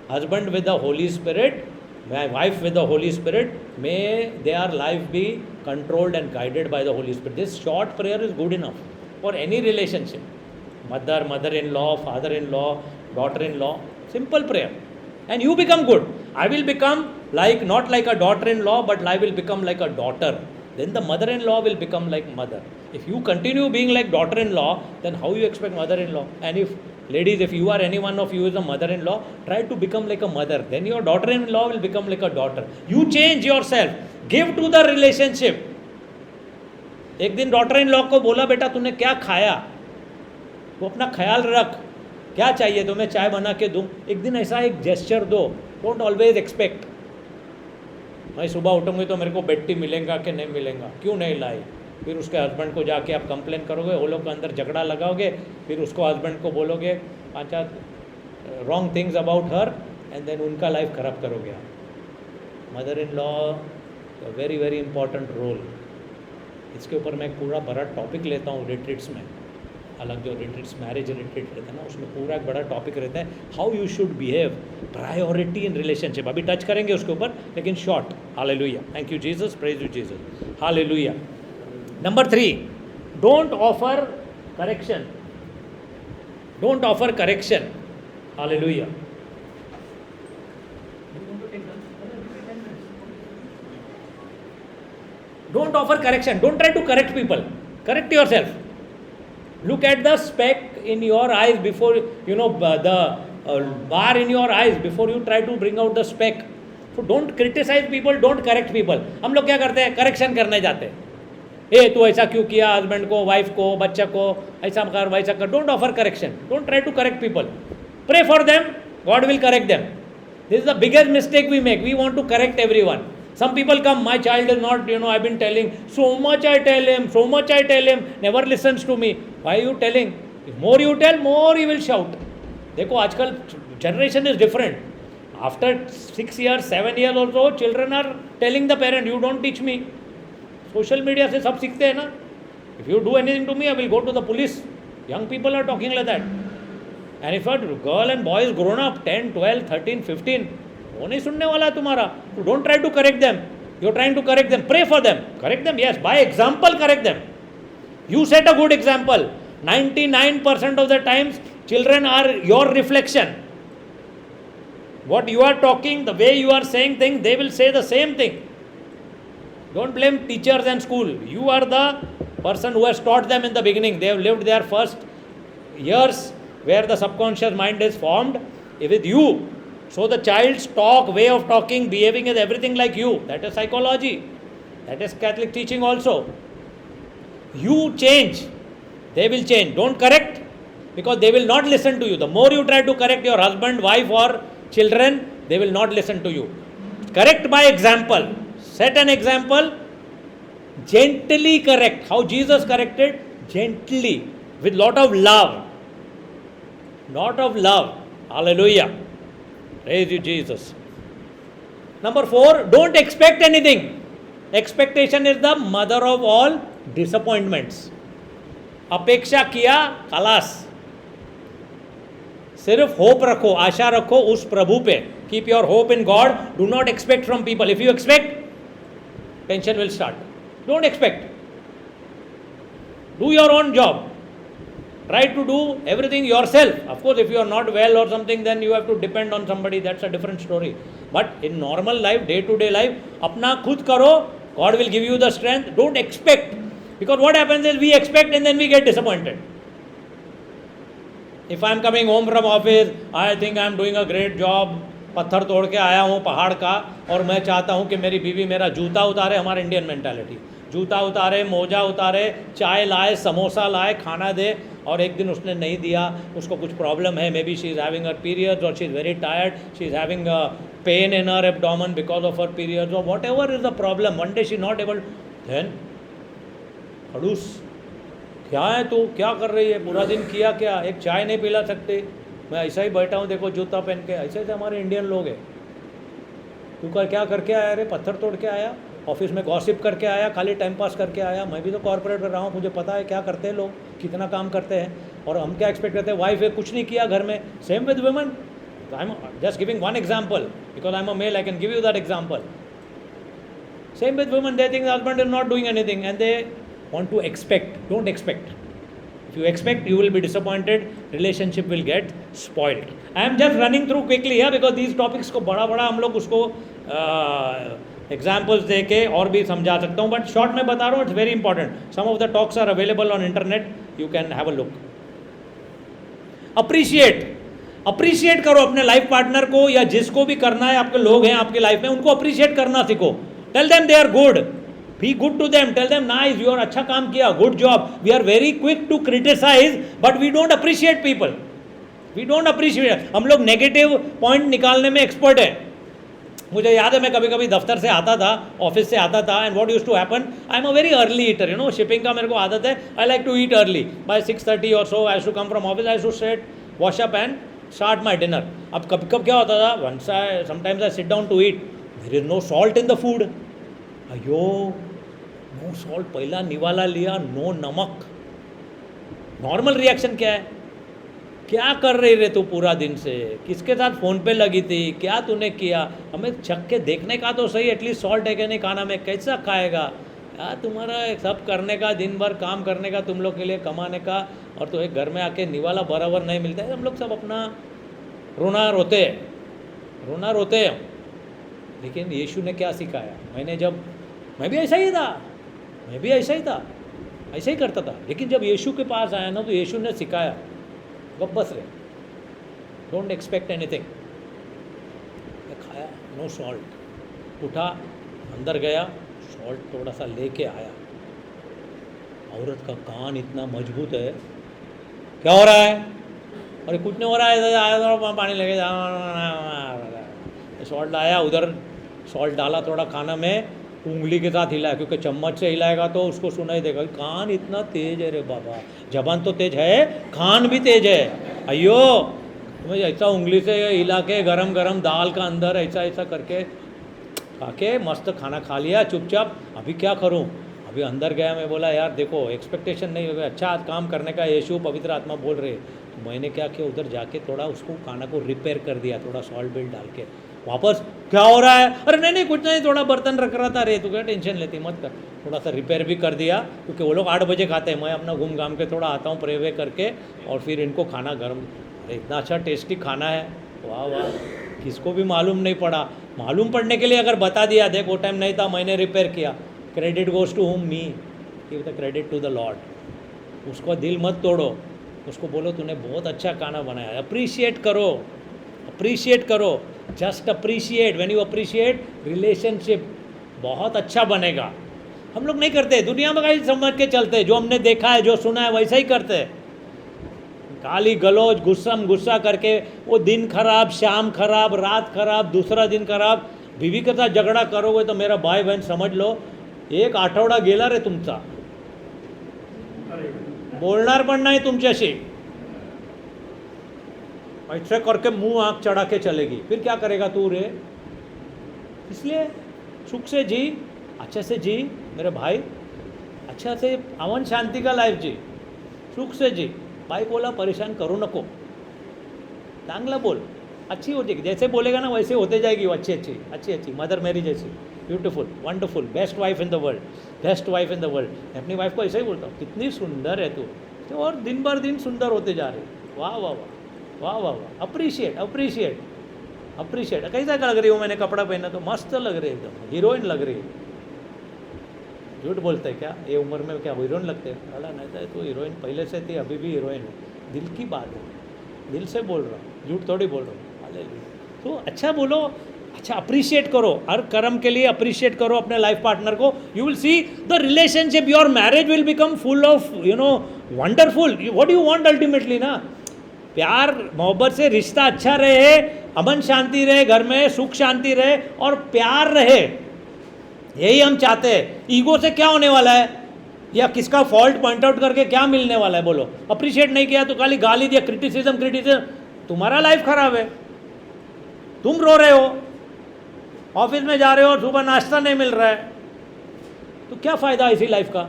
husband with the Holy Spirit, my wife with the Holy Spirit. May their life be controlled and guided by the Holy Spirit. This short prayer is good enough for any relationship. Mother, mother-in-law, father-in-law, daughter-in-law. Simple prayer. And you become good. I will become like, not like a daughter-in-law, but I will become like a daughter. Then the mother-in-law will become like mother. If you continue being like daughter-in-law, then how you expect mother-in-law? And if, ladies, if you are any one of you is a mother-in-law, try to become like a mother. Then your daughter-in-law will become like a daughter. You change yourself. Give to the relationship. एक दिन daughter-in-law को बोला, बेटा तूने क्या खाया? वो अपना ख्याल रख. क्या चाहिए तुम्हें? चाय बना के दूँ? एक दिन ऐसा एक जेस्चर दो. Don't always expect. मैं सुबह उठूँगी तो मेरे को बेड टी मिलेगा कि नहीं मिलेगा, क्यों नहीं लाई? फिर उसके हस्बैंड को जाके आप कंप्लेन करोगे, वो लोग के अंदर झगड़ा लगाओगे, फिर उसको हस्बैंड को बोलोगे 5 wrong things about her, and then उनका लाइफ ख़राब करोगे आप. Mother in law very very important role. इसके ऊपर मैं पूरा बड़ा टॉपिक लेता हूँ रिट्रीट्स में. अलग जो रिट्रीट्स, मैरिज रिट्रीट रहता है ना, उसमें पूरा एक बड़ा टॉपिक रहता है, how you should behave, priority in relationship. अभी टच करेंगे उसके ऊपर, लेकिन short. Hallelujah. Thank you Jesus. Praise you Jesus. Hallelujah. Number 3, don't offer correction. Don't offer correction. Hallelujah. Don't offer correction. Don't try to correct people. Correct yourself. Look at the speck in your eyes before, the bar in your eyes before you try to bring out the speck. So don't criticize people, don't correct people. हम लोग क्या करते हैं? Correction करने जाते हैं. ए तू ऐसा क्यों किया, हस्बैंड को, वाइफ को, बच्चा को, ऐसा कर वैसा कर. Don't offer correction. Don't try to correct people. Pray for them, God will correct them. This is the biggest mistake we make. We want to correct everyone. Some people come, my child is not, I've been telling, so much I tell him, never listens to me. Why are you telling? If more you tell, more he will shout. देखो आजकल generation is different. After 6 years, 7 years also, children are telling the parent, you don't teach me. Social media से सब सीखते हैं ना. If you do anything to me, I will go to the police. Young people are talking like that. And if a girl and boy is grown up, 10, 12, 13, 15, वो नहीं सुनने वाला है तुम्हारा. तो don't try to correct them. You are trying to correct them. Pray for them. Correct them, yes, by example correct them. You set a good example. 99% of the times children are your reflection. What you are talking, the way you are saying things, they will say the same thing. Don't blame teachers and school. You are the person who has taught them in the beginning. They have lived their first years where the subconscious mind is formed with you. So the child's talk, way of talking, behaving is everything like you. That is psychology. That is Catholic teaching also. You change, they will change. Don't correct, because they will not listen to you. The more you try to correct your husband, wife or children, they will not listen to you. Correct by example. Set an example. Gently correct. How Jesus corrected? Gently, with lot of love. not of love. Hallelujah. Praise you, Jesus. Number 4, don't expect anything. Expectation is the mother of all disappointments. अपेक्षा किया, खलास. सिर्फ hope रखो, आशा रखो उस प्रभु पे. Keep your hope in God. Do not expect from people. If you expect, tension will start. Don't expect. Do your own job. Try to do everything yourself. Of course, if you are not well or something, then you have to depend on somebody. That's a different story. But in normal life, day-to-day life, अपना खुद करो. God will give you the strength. Don't expect. Because what happens is we expect and then we get disappointed. If I am coming home from office, I think I am doing a great job. पत्थर तोड़ के आया हूँ पहाड़ का और मैं चाहता हूँ कि मेरी बीवी मेरा जूता उतारे. हमारा इंडियन मेंटालिटी, जूता उतारे, मोजा उतारे, चाय लाए, समोसा लाए, खाना दे. और एक दिन उसने नहीं दिया, उसको कुछ प्रॉब्लम है. Maybe she is having her periods और she is very tired, she is having pain in her abdomen because of her periods और whatever is the problem. One day she not able. Then खड़ूस, क्या है तू, क्या कर रही है, पूरा दिन किया क्या, एक चाय नहीं पिला सकते, मैं ऐसा ही बैठा हूँ देखो जूता पहन के. ऐसे ऐसे हमारे इंडियन लोग हैं. तू कर क्या करके आया रे, पत्थर तोड़ के आया, ऑफिस में गॉसिप करके आया, खाली टाइम पास करके आया. मैं भी तो कॉर्पोरेट कर रहा हूँ, मुझे पता है क्या करते हैं लोग, कितना काम करते हैं. और हम क्या एक्सपेक्ट करते हैं, वाइफ है कुछ नहीं किया घर में. Same with women. I am just giving one example because I am a male, I can give you that example. Same with women, they think husband is not doing anything and they want to expect. Don't expect. If you expect, you will be disappointed. Relationship will get spoiled. I am just running through quickly here because these topics को बड़ा बड़ा हम लोग उसको examples दे के और भी समझा सकता हूँ, बट शॉर्ट में बता रहा हूँ. It's very important. Some of the talks are available on internet, you can have a look. Appreciate करो अपने लाइफ पार्टनर को या जिसको भी करना है. आपके लोग हैं आपके लाइफ में, उनको अप्रिशिएट करना सीखो. Tell them they are good. Be good to them. Tell them nice, you are अच्छा काम किया, good job. We are very quick to criticize, but we don't appreciate people. We don't appreciate. हम लोग negative point निकालने में expert है. मुझे याद है मैं कभी कभी दफ्तर से आता था, ऑफिस से आता था, and what used to happen, I am a very early eater, you know, shipping का मेरे को आदत है. I like to eat early. By 6:30 और so I to come from office, I to straight wash up and start my dinner. अब कब कब क्या होता था, once I sometimes I sit down to eat, there is no salt in the food. अयो, no salt, पहला निवाला लिया, नो नमक. नॉर्मल रिएक्शन क्या है, क्या कर रही रे तू पूरा दिन से, किसके साथ फ़ोन पे लगी थी, क्या तूने किया, हमें छक के देखने का तो सही, एटलीस्ट सॉल्ट है कि नहीं खाना में, कैसा खाएगा यार. तुम्हारा सब करने का, दिन भर काम करने का, तुम लोग के लिए कमाने का, और तो एक घर में आके निवाला बराबर नहीं मिलता है. हम लोग सब अपना रोना रोते हैं. लेकिन यीशु ने क्या सिखाया, मैं भी ऐसा ही था, ऐसा ही करता था. लेकिन जब यीशु के पास आया ना, तो यीशु ने सिखाया, बस रे, डोंट एक्सपेक्ट एनीथिंग. खाया, नो सॉल्ट. उठा, अंदर गया, सॉल्ट थोड़ा सा लेके आया. औरत का कान इतना मजबूत है, क्या हो रहा है, अरे कुछ नहीं हो रहा है, आया पानी लेके जा. सॉल्ट लाया, उधर सॉल्ट डाला थोड़ा खाना में, उंगली के साथ हिलाया, क्योंकि चम्मच से हिलाएगा तो उसको सुनाई देगा. कान इतना तेज है रे बाबा, जबान तो तेज है, कान भी तेज है. अयो, तुम्हें ऐसा उंगली से हिला के गरम गरम दाल का अंदर ऐसा करके खा के मस्त खाना खा लिया चुपचाप. अभी क्या करूं, अभी अंदर गया, मैं बोला यार देखो एक्सपेक्टेशन नहीं होगा, अच्छा काम करने का यीशु पवित्र आत्मा बोल रहे. तो मैंने क्या किया, उधर जाके थोड़ा उसको खाना को रिपेयर कर दिया, थोड़ा सॉल्ट बिल डाल के. वापस क्या हो रहा है, अरे नहीं कुछ नहीं, थोड़ा बर्तन रख रहा था. रे तू क्या टेंशन लेती, मत कर. थोड़ा सा रिपेयर भी कर दिया, क्योंकि वो लोग 8 बजे खाते हैं. मैं अपना घूम घाम के थोड़ा आता हूँ प्रे वे करके, और फिर इनको खाना गर्म. अरे इतना अच्छा टेस्टी खाना है, वाह वाह. किसको भी मालूम नहीं पड़ा. मालूम पड़ने के लिए अगर बता दिया, देख वो टाइम नहीं था, मैंने रिपेयर किया. Credit goes to home, me give the credit to the lord. उसको दिल मत तोड़ो, उसको बोलो तूने बहुत अच्छा खाना बनाया. अप्रिशिएट करो. Just appreciate. When you appreciate, relationship बहुत अच्छा बनेगा. हम लोग नहीं करते, दुनिया में कहीं समझ के चलते, जो हमने देखा है, जो सुना है वैसा ही करते हैं. गाली गलौज, गुस्सा करके वो दिन खराब, शाम खराब, रात खराब, दूसरा दिन खराब. बीवी के साथ झगडा करोगे तो मेरा भाई बहन समझ लो, एक आठवडा गेला रे तुमचा. बोलणार पण नाही तुमच्याशी. ऐसे करके मुंह आँख चढ़ा के चलेगी, फिर क्या करेगा तू रे? इसलिए सुख से जी, अच्छे से जी मेरे भाई, अच्छा से अमन शांति का लाइफ जी, सुख से जी. बायकोला परेशान करू नको, चांगला बोल, अच्छी हो जाएगी. जैसे बोलेगा ना वैसे होते जाएगी वो, अच्छी अच्छी अच्छी अच्छी मदर मेरी जैसी, beautiful, wonderful, best wife in the world, best wife in the world. मैं अपनी वाइफ को ऐसे ही बोलता हूँ, कितनी सुंदर है तू, तो और दिन भर दिन सुंदर होते जा रही. वाह वाह वाह वाह वाह वाह, अप्रिशिएट अप्रिशिएट अप्रिशिएट. कैसा लग रही हूँ मैंने कपड़ा पहना तो? मस्त लग रही है, एकदम हीरोइन लग रही है. झूठ बोलते हैं क्या? ये उम्र में क्या हीरोइन लगते हैं? अला नहीं था, तो हीरोइन पहले से थी, अभी भी हीरोइन है. दिल की बात है, दिल से बोल रहा हूँ, झूठ थोड़ी बोल रहा हूँ. हालेलुया. तो अच्छा बोलो, अच्छा अप्रिशिएट करो, हर कर्म के लिए अप्रिशिएट करो अपने लाइफ पार्टनर को. You will see the relationship, your marriage will become full of wonderful. What you want ultimately ना, प्यार मोहब्बत से रिश्ता अच्छा रहे, अमन शांति रहे, घर में सुख शांति रहे और प्यार रहे, यही हम चाहते हैं. ईगो से क्या होने वाला है, या किसका फॉल्ट पॉइंट आउट करके क्या मिलने वाला है? बोलो. अप्रिशिएट नहीं किया तो खाली गाली दिया, क्रिटिसिज्म, तुम्हारा लाइफ खराब है. तुम रो रहे हो, ऑफिस में जा रहे हो और सुबह नाश्ता नहीं मिल रहा है, तो क्या फायदा इसी लाइफ का?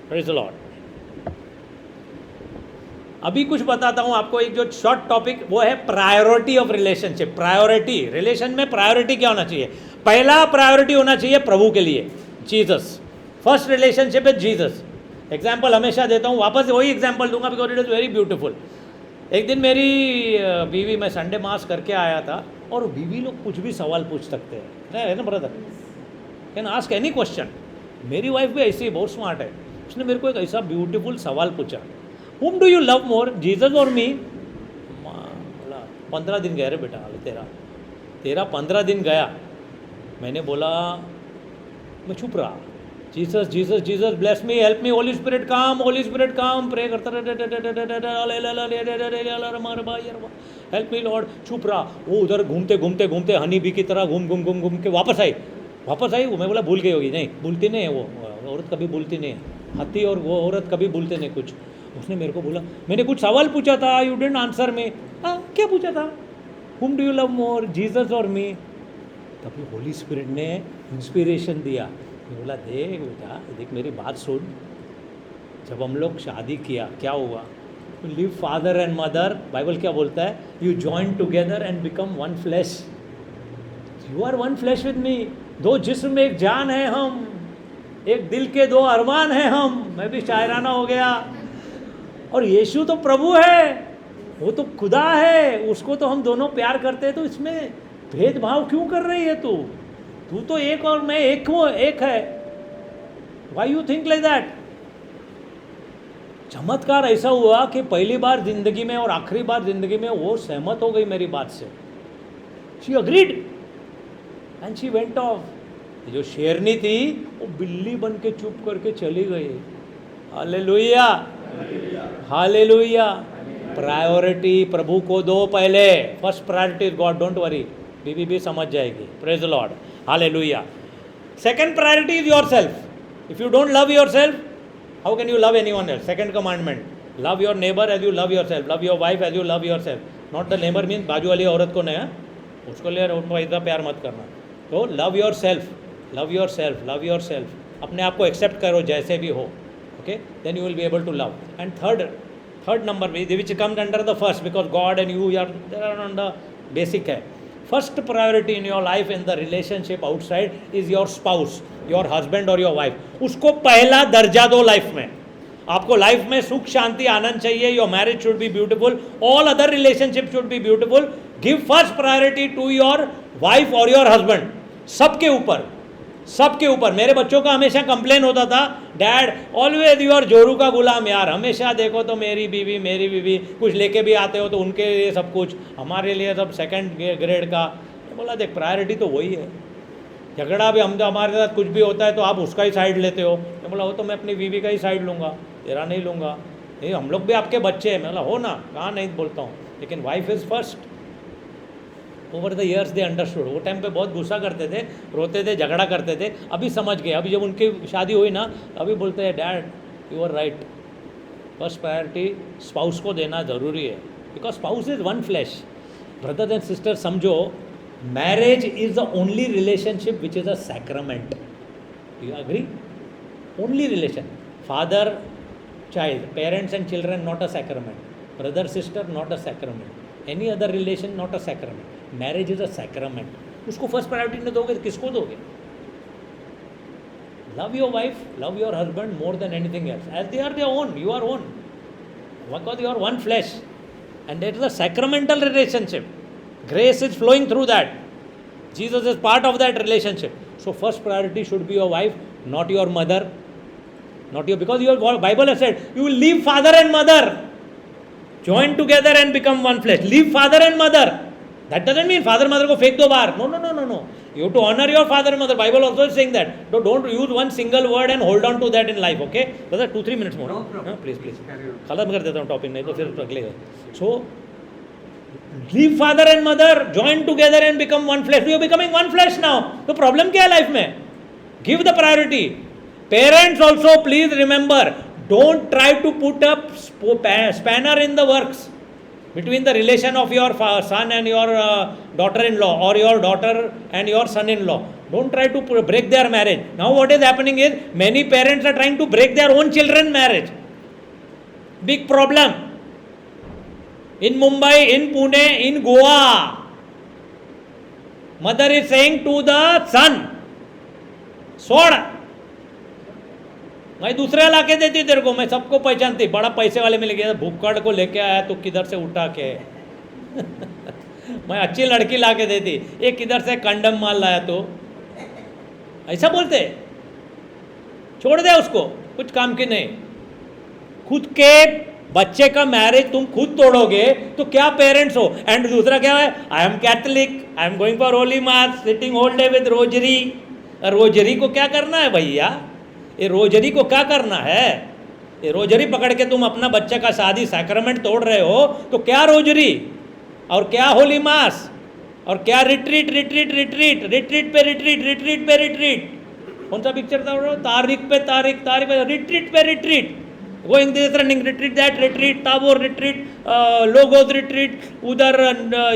Praise the Lord. अभी कुछ बताता हूँ आपको, एक जो शॉर्ट टॉपिक वो है priority of relationship. Priority, relation में प्रायोरिटी क्या होना चाहिए? पहला प्रायोरिटी होना चाहिए प्रभु के लिए, जीसस. फर्स्ट रिलेशनशिप है जीसस. एग्जाम्पल हमेशा देता हूँ, वापस वही एग्जाम्पल दूंगा because it is very beautiful. एक दिन मेरी बीवी, मैं संडे मास करके आया था, और बीवी लोग कुछ भी सवाल पूछ सकते हैं, है ना brother, can ask any question. मेरी वाइफ भी ऐसी बहुत स्मार्ट है, उसने मेरे को एक ऐसा ब्यूटीफुल सवाल पूछा, Whom do you love more, Jesus or me? बोला 15 दिन गया रे बेटा, तेरा 15 दिन गया. मैंने बोला, मैं चुप रहा. Jesus Jesus Jesus bless me, help me, Holi spirit काम, होली स्पिरिट काम, प्रे करता हेल्प मी लॉर्ड. चुप रहा. वो उधर घूमते घूमते घूमते हनी बी की तरह घूम के वापस आई. मैं बोला भूल गई होगी. नहीं भूलती नहीं है वो औरत, कभी भूलती नहीं है. हाथी और वो औरत कभी भूलते नहीं कुछ. उसने मेरे को बोला, मैंने कुछ सवाल पूछा था, यू डिडंट आंसर मी. क्या पूछा था? Whom do you love more, Jesus or me? तभी होली स्पिरिट ने इंस्पिरेशन दिया. मैं बोला, देख बेटा, देख मेरी बात सुन. जब हम लोग शादी किया क्या हुआ? Leave father and mother, Bible क्या बोलता है? You join together and become one flesh. You are one flesh with me. दो जिस्म में एक जान है हम, एक दिल के दो अरमान हैं हम. मैं भी शायराना हो गया. और यीशु तो प्रभु है, वो तो खुदा है, उसको तो हम दोनों प्यार करते हैं. तो इसमें भेदभाव क्यों कर रही है तू? तू तो एक और मैं एक हूँ, एक है. Why you think like that? चमत्कार ऐसा हुआ कि पहली बार जिंदगी में और आखिरी बार जिंदगी में वो सहमत हो गई मेरी बात से. She agreed and she went of. जो शेरनी थी वो बिल्ली बन के चुप करके चली गई. Hallelujah hallelujah. प्रायोरिटी प्रभु को दो पहले. First priority is God, don't worry. बीबी भी समझ जाएगी. Praise the lord. Hallelujah. Second priority is yourself. If you don't love yourself, how can you love anyone else? Second commandment, love your neighbour as you love yourself. Love your wife as you love yourself. Not the neighbour mean बाजू वाली औरत को नहीं, उसको ले उनको इतना प्यार मत करना. तो love yourself, love yourself, love your self. अपने आप को एक्सेप्ट करो जैसे भी हो. Okay, then you will be able to love. And third number which comes under the first, because God and you are there on the basic है. First priority in your life in the relationship outside is your spouse, your husband or your wife. उसको पहला दर्जा दो life में. आपको life में सुख शांति आनंद चाहिए. Your marriage should be beautiful. All other relationships should be beautiful. Give first priority to your wife or your husband. सबके ऊपर, सबके ऊपर. मेरे बच्चों का हमेशा कंप्लेन होता था, डैड ऑलवेज यू आर जोरू का गुलाम. यार हमेशा देखो तो मेरी बीवी कुछ लेके भी आते हो तो उनके लिए सब कुछ, हमारे लिए सब सेकंड ग्रेड का. बोला देख प्रायोरिटी तो वही है. झगड़ा भी हम हमारे साथ कुछ भी होता है तो आप उसका ही साइड लेते हो. मैं बोला वो तो मैं अपनी बीवी का ही साइड लूँगा, तेरा नहीं लूँगा. ये हम लोग भी आपके बच्चे हैं. मैं बोला हो ना, कहाँ नहीं बोलता हूँ, लेकिन wife is first. Over the years they understood. वो टाइम पे बहुत गुस्सा करते थे, रोते थे, झगड़ा करते थे. अभी समझ गए. अभी जब उनकी शादी हुई ना, अभी बोलते हैं dad you are right. First priority spouse को देना ज़रूरी है, because spouse is one flesh. Brothers and sisters समझो, marriage is the only relationship which is a sacrament. You agree? Only relation. Father child, parents and children, not a sacrament. Brother sister, not a sacrament. Any other relation, not a sacrament. Marriage is a sacrament. उसको first priority नहीं दोगे तो किसको दोगे? Love your wife, love your husband more than anything else, as they are their own, you are own, because you are one flesh, and it is a sacramental relationship. Grace is flowing through that. Jesus is part of that relationship. So first priority should be your wife, not your mother. Not you, because your Bible has said you will leave father and mother, join together and become one flesh. Leave father and mother. That doesn't mean father mother को फेंक दो बाहर. No. You have to honor your father and mother. Bible also is saying that. So don't use one single word and hold on to that in life. Okay? Brother, 2-3 minutes more. No problem. Please. खत्म कर देता हूँ topic, नहीं तो फिर अगले. So leave father and mother, join together and become one flesh. You are becoming one flesh now. तो problem क्या है लाइफ में? Give the priority. Parents also, please remember, don't try to put a spanner in the works between the relation of your son and your daughter-in-law, or your daughter and your son-in-law. Don't try to break their marriage. Now what is happening is, many parents are trying to break their own children's marriage. Big problem. In Mumbai, in Pune, in Goa, mother is saying to the son, "Sword, मैं दूसरा ला के देती तेरे को, मैं सबको पहचानती, बड़ा पैसे वाले मिल गया, भूखड़ को लेके आया तो किधर से उठा के मैं अच्छी लड़की ला के देती, ये किधर से कंडम माल लाया तो." ऐसा बोलते. छोड़ दे उसको, कुछ काम की नहीं. खुद के बच्चे का मैरिज तुम खुद तोड़ोगे तो क्या पेरेंट्स हो. एंड दूसरा क्या है, I am Catholic, I am going for holy mass, sitting whole day with rosary. Rosary को क्या करना है भैया? ये रोजरी को क्या करना है? ये रोजरी पकड़ के तुम अपना बच्चे का शादी सैक्रमेंट तोड़ रहे हो, तो क्या रोजरी और क्या होली मास और क्या रिट्रीट पे रिट्रीट. कौन सा पिक्चर था? तारीख पे रिट्रीट पे retreat. Going this running retreat, that retreat, Tabor retreat, logos retreat, उधर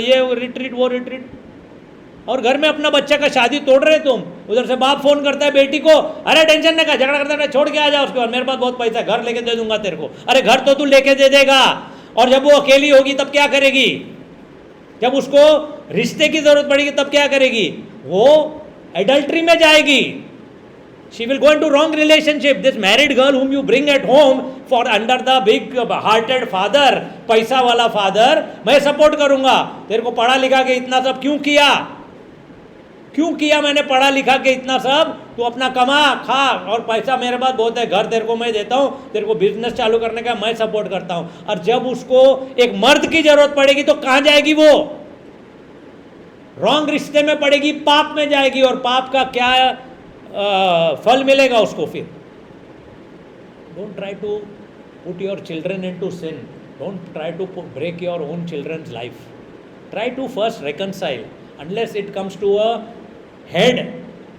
ये रिट्रीट वो रिट्रीट. और घर में अपना बच्चा का शादी तोड़ रहे तुम. उधर से बाप फोन करता है बेटी को, अरे टेंशन नहीं, का झगड़ा करता है, छोड़ के आ जा उसके बाद, मेरे पास बहुत पैसा है, घर लेके दे दूंगा तेरे को. अरे घर तो तू लेके दे देगा, और जब वो अकेली होगी तब क्या करेगी? जब उसको रिश्ते की जरूरत पड़ेगी तब क्या करेगी? वो एडल्ट्री में जाएगी. She will go into wrong relationship. This married girl whom you bring at home for under the big hearted father, पैसा वाला father, मैं सपोर्ट करूंगा. तेरे को पढ़ा लिखा के इतना सब क्यों किया मैंने पढ़ा लिखा के इतना सब? तू अपना कमा खा, और पैसा मेरे पास बहुत है, घर तेरे को मैं देता हूँ, तेरे को बिजनेस चालू करने का मैं सपोर्ट करता हूँ. और जब उसको एक मर्द की जरूरत पड़ेगी तो कहाँ जाएगी वो? रॉन्ग रिश्ते में पड़ेगी, पाप में जाएगी. और पाप का क्या फल मिलेगा उसको फिर? Don't try to put your children into sin. Don't try to break your own children's life. Try to first reconcile. Unless it comes to a head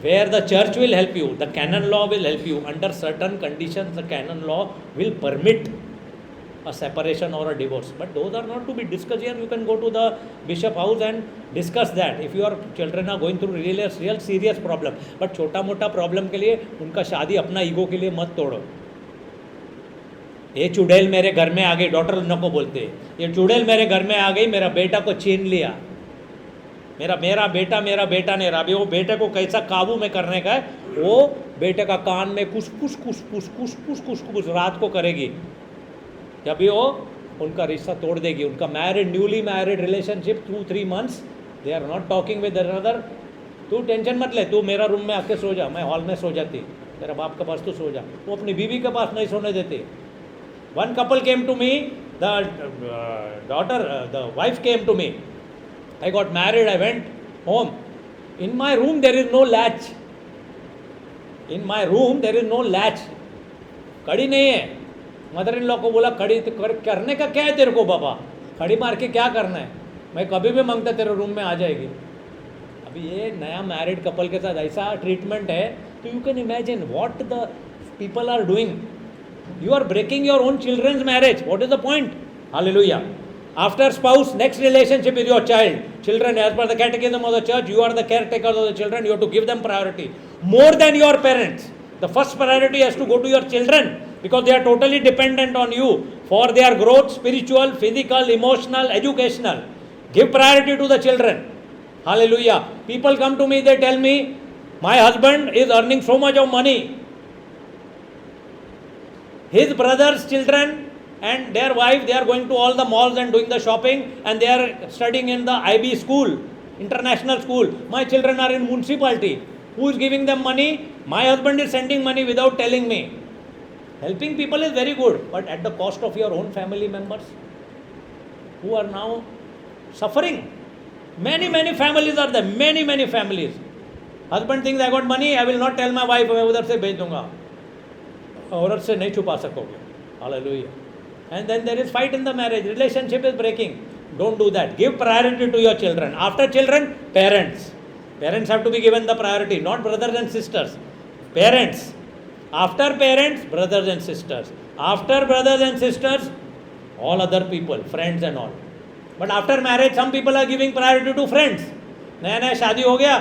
where the church will help you, the canon law will help you. Under certain conditions, the canon law will permit a separation or a divorce. But those are not to be discussed here. You can go to the bishop house and discuss that if your children are going through real serious problem. But छोटा मोटा problem के लिए उनका शादी अपना ego के लिए मत तोड़ो. ये चुड़ैल मेरे घर में आ गई, डॉक्टर नको बोलते, ये चुड़ैल मेरे घर में आ गई, मेरा बेटा को छीन लिया, मेरा बेटा नहीं रहा. अभी वो बेटे को कैसा काबू में करने का है, वो बेटे का कान में कुछ रात को करेगी. जब भी वो उनका रिश्ता तोड़ देगी. उनका newly married relationship 2-3 months they are not talking with another. तू टेंशन मत ले, तू मेरा रूम में आके सो जा, मैं हॉल में सो जाती, तेरा बाप के पास तू सो जा. वो अपनी बीवी के पास नहीं सोने देते. One couple came to me, the wife came to me. I got married, I went home. In my room there is no latch. कड़ी नहीं है. मदर इन लॉ को बोला कड़ी करने का क्या है तेरे को बाबा? कड़ी मार के क्या करना है? मैं कभी भी मांगता तेरे रूम में आ जाएगी. अभी ये नया मैरिड कपल के साथ ऐसा ट्रीटमेंट है, तो you can imagine what the people are doing. You are breaking your own children's marriage. What is the point? Hallelujah. After spouse, next relationship with your child. Children, as per the catechism of the church, you are the caretakers of the children. You have to give them priority. More than your parents. The first priority has to go to your children because they are totally dependent on you for their growth, spiritual, physical, emotional, educational. Give priority to the children. Hallelujah. People come to me, they tell me, my husband is earning so much of money. His brother's children and their wife, they are going to all the malls and doing the shopping, and they are studying in the IB school, international school. My children are in municipality. Who is giving them money? My husband is sending money without telling me. Helping people is very good, but at the cost of your own family members who are now suffering. Many families are there, many families. Husband thinks I got money, I will not tell my wife, मैं उधर से भेज दूंगा. औरत से नहीं छुपा सकोगे. Hallelujah. And then there is fight in the marriage. Relationship is breaking. Don't do that. Give priority to your children. After children, parents. Parents have to be given the priority, not brothers and sisters. Parents. After parents, brothers and sisters. After brothers and sisters, all other people, friends and all. But after marriage, some people are giving priority to friends. नया नया शादी हो गया,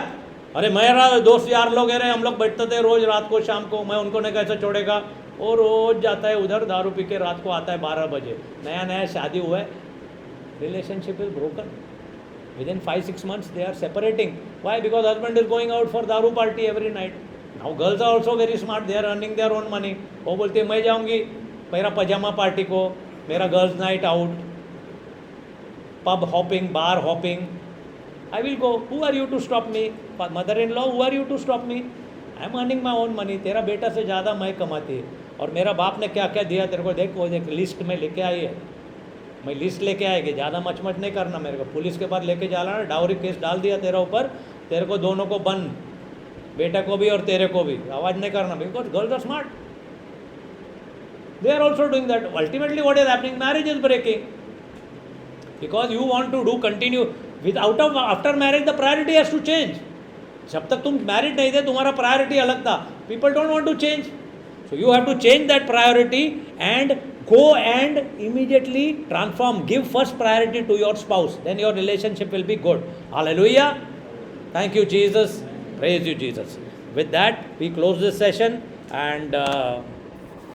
अरे मेरा दोस्त यार लोग है, हम लोग बैठते थे रोज रात को शाम को, मैं उनको नहीं कैसे छोड़ेगा, और रोज जाता है उधर दारू पी के रात को आता है 12 बजे. नया नया शादी हुआ है, relationship is broken. Within 5-6 months they are separating. Why? Because husband is going out for daru party every night. Now girls are also very smart. They are earning their own money. वो बोलते हैं मैं जाऊँगी मेरा पजामा party को, मेरा girls night out, pub hopping, bar hopping. I will go. Who are you to stop me? Mother-in-law, who are you to stop me? I am earning my own money. तेरा बेटा से ज़्यादा मैं कमाती है. और मेरा बाप ने क्या क्या दिया तेरे को देख, वो देख लिस्ट में लेके आई है. मैं लिस्ट लेके आएगी, ज़्यादा मच नहीं करना मेरे को. पुलिस के पास लेके जाना, डाउरी केस डाल दिया तेरा ऊपर, तेरे को दोनों को बंद, बेटा को भी और तेरे को भी. आवाज़ नहीं करना, because girls are smart. They are also doing that. Ultimately what is happening? Marriage is breaking. Because you want to do continue. After marriage the priority has to change. जब तक तुम मैरिड नहीं थे तुम्हारा प्रायोरिटी अलग था. People don't want to change. So you have to change that priority and go and immediately transform. Give first priority to your spouse. Then your relationship will be good. Hallelujah. Thank you, Jesus. Praise you, Jesus. With that, we close this session and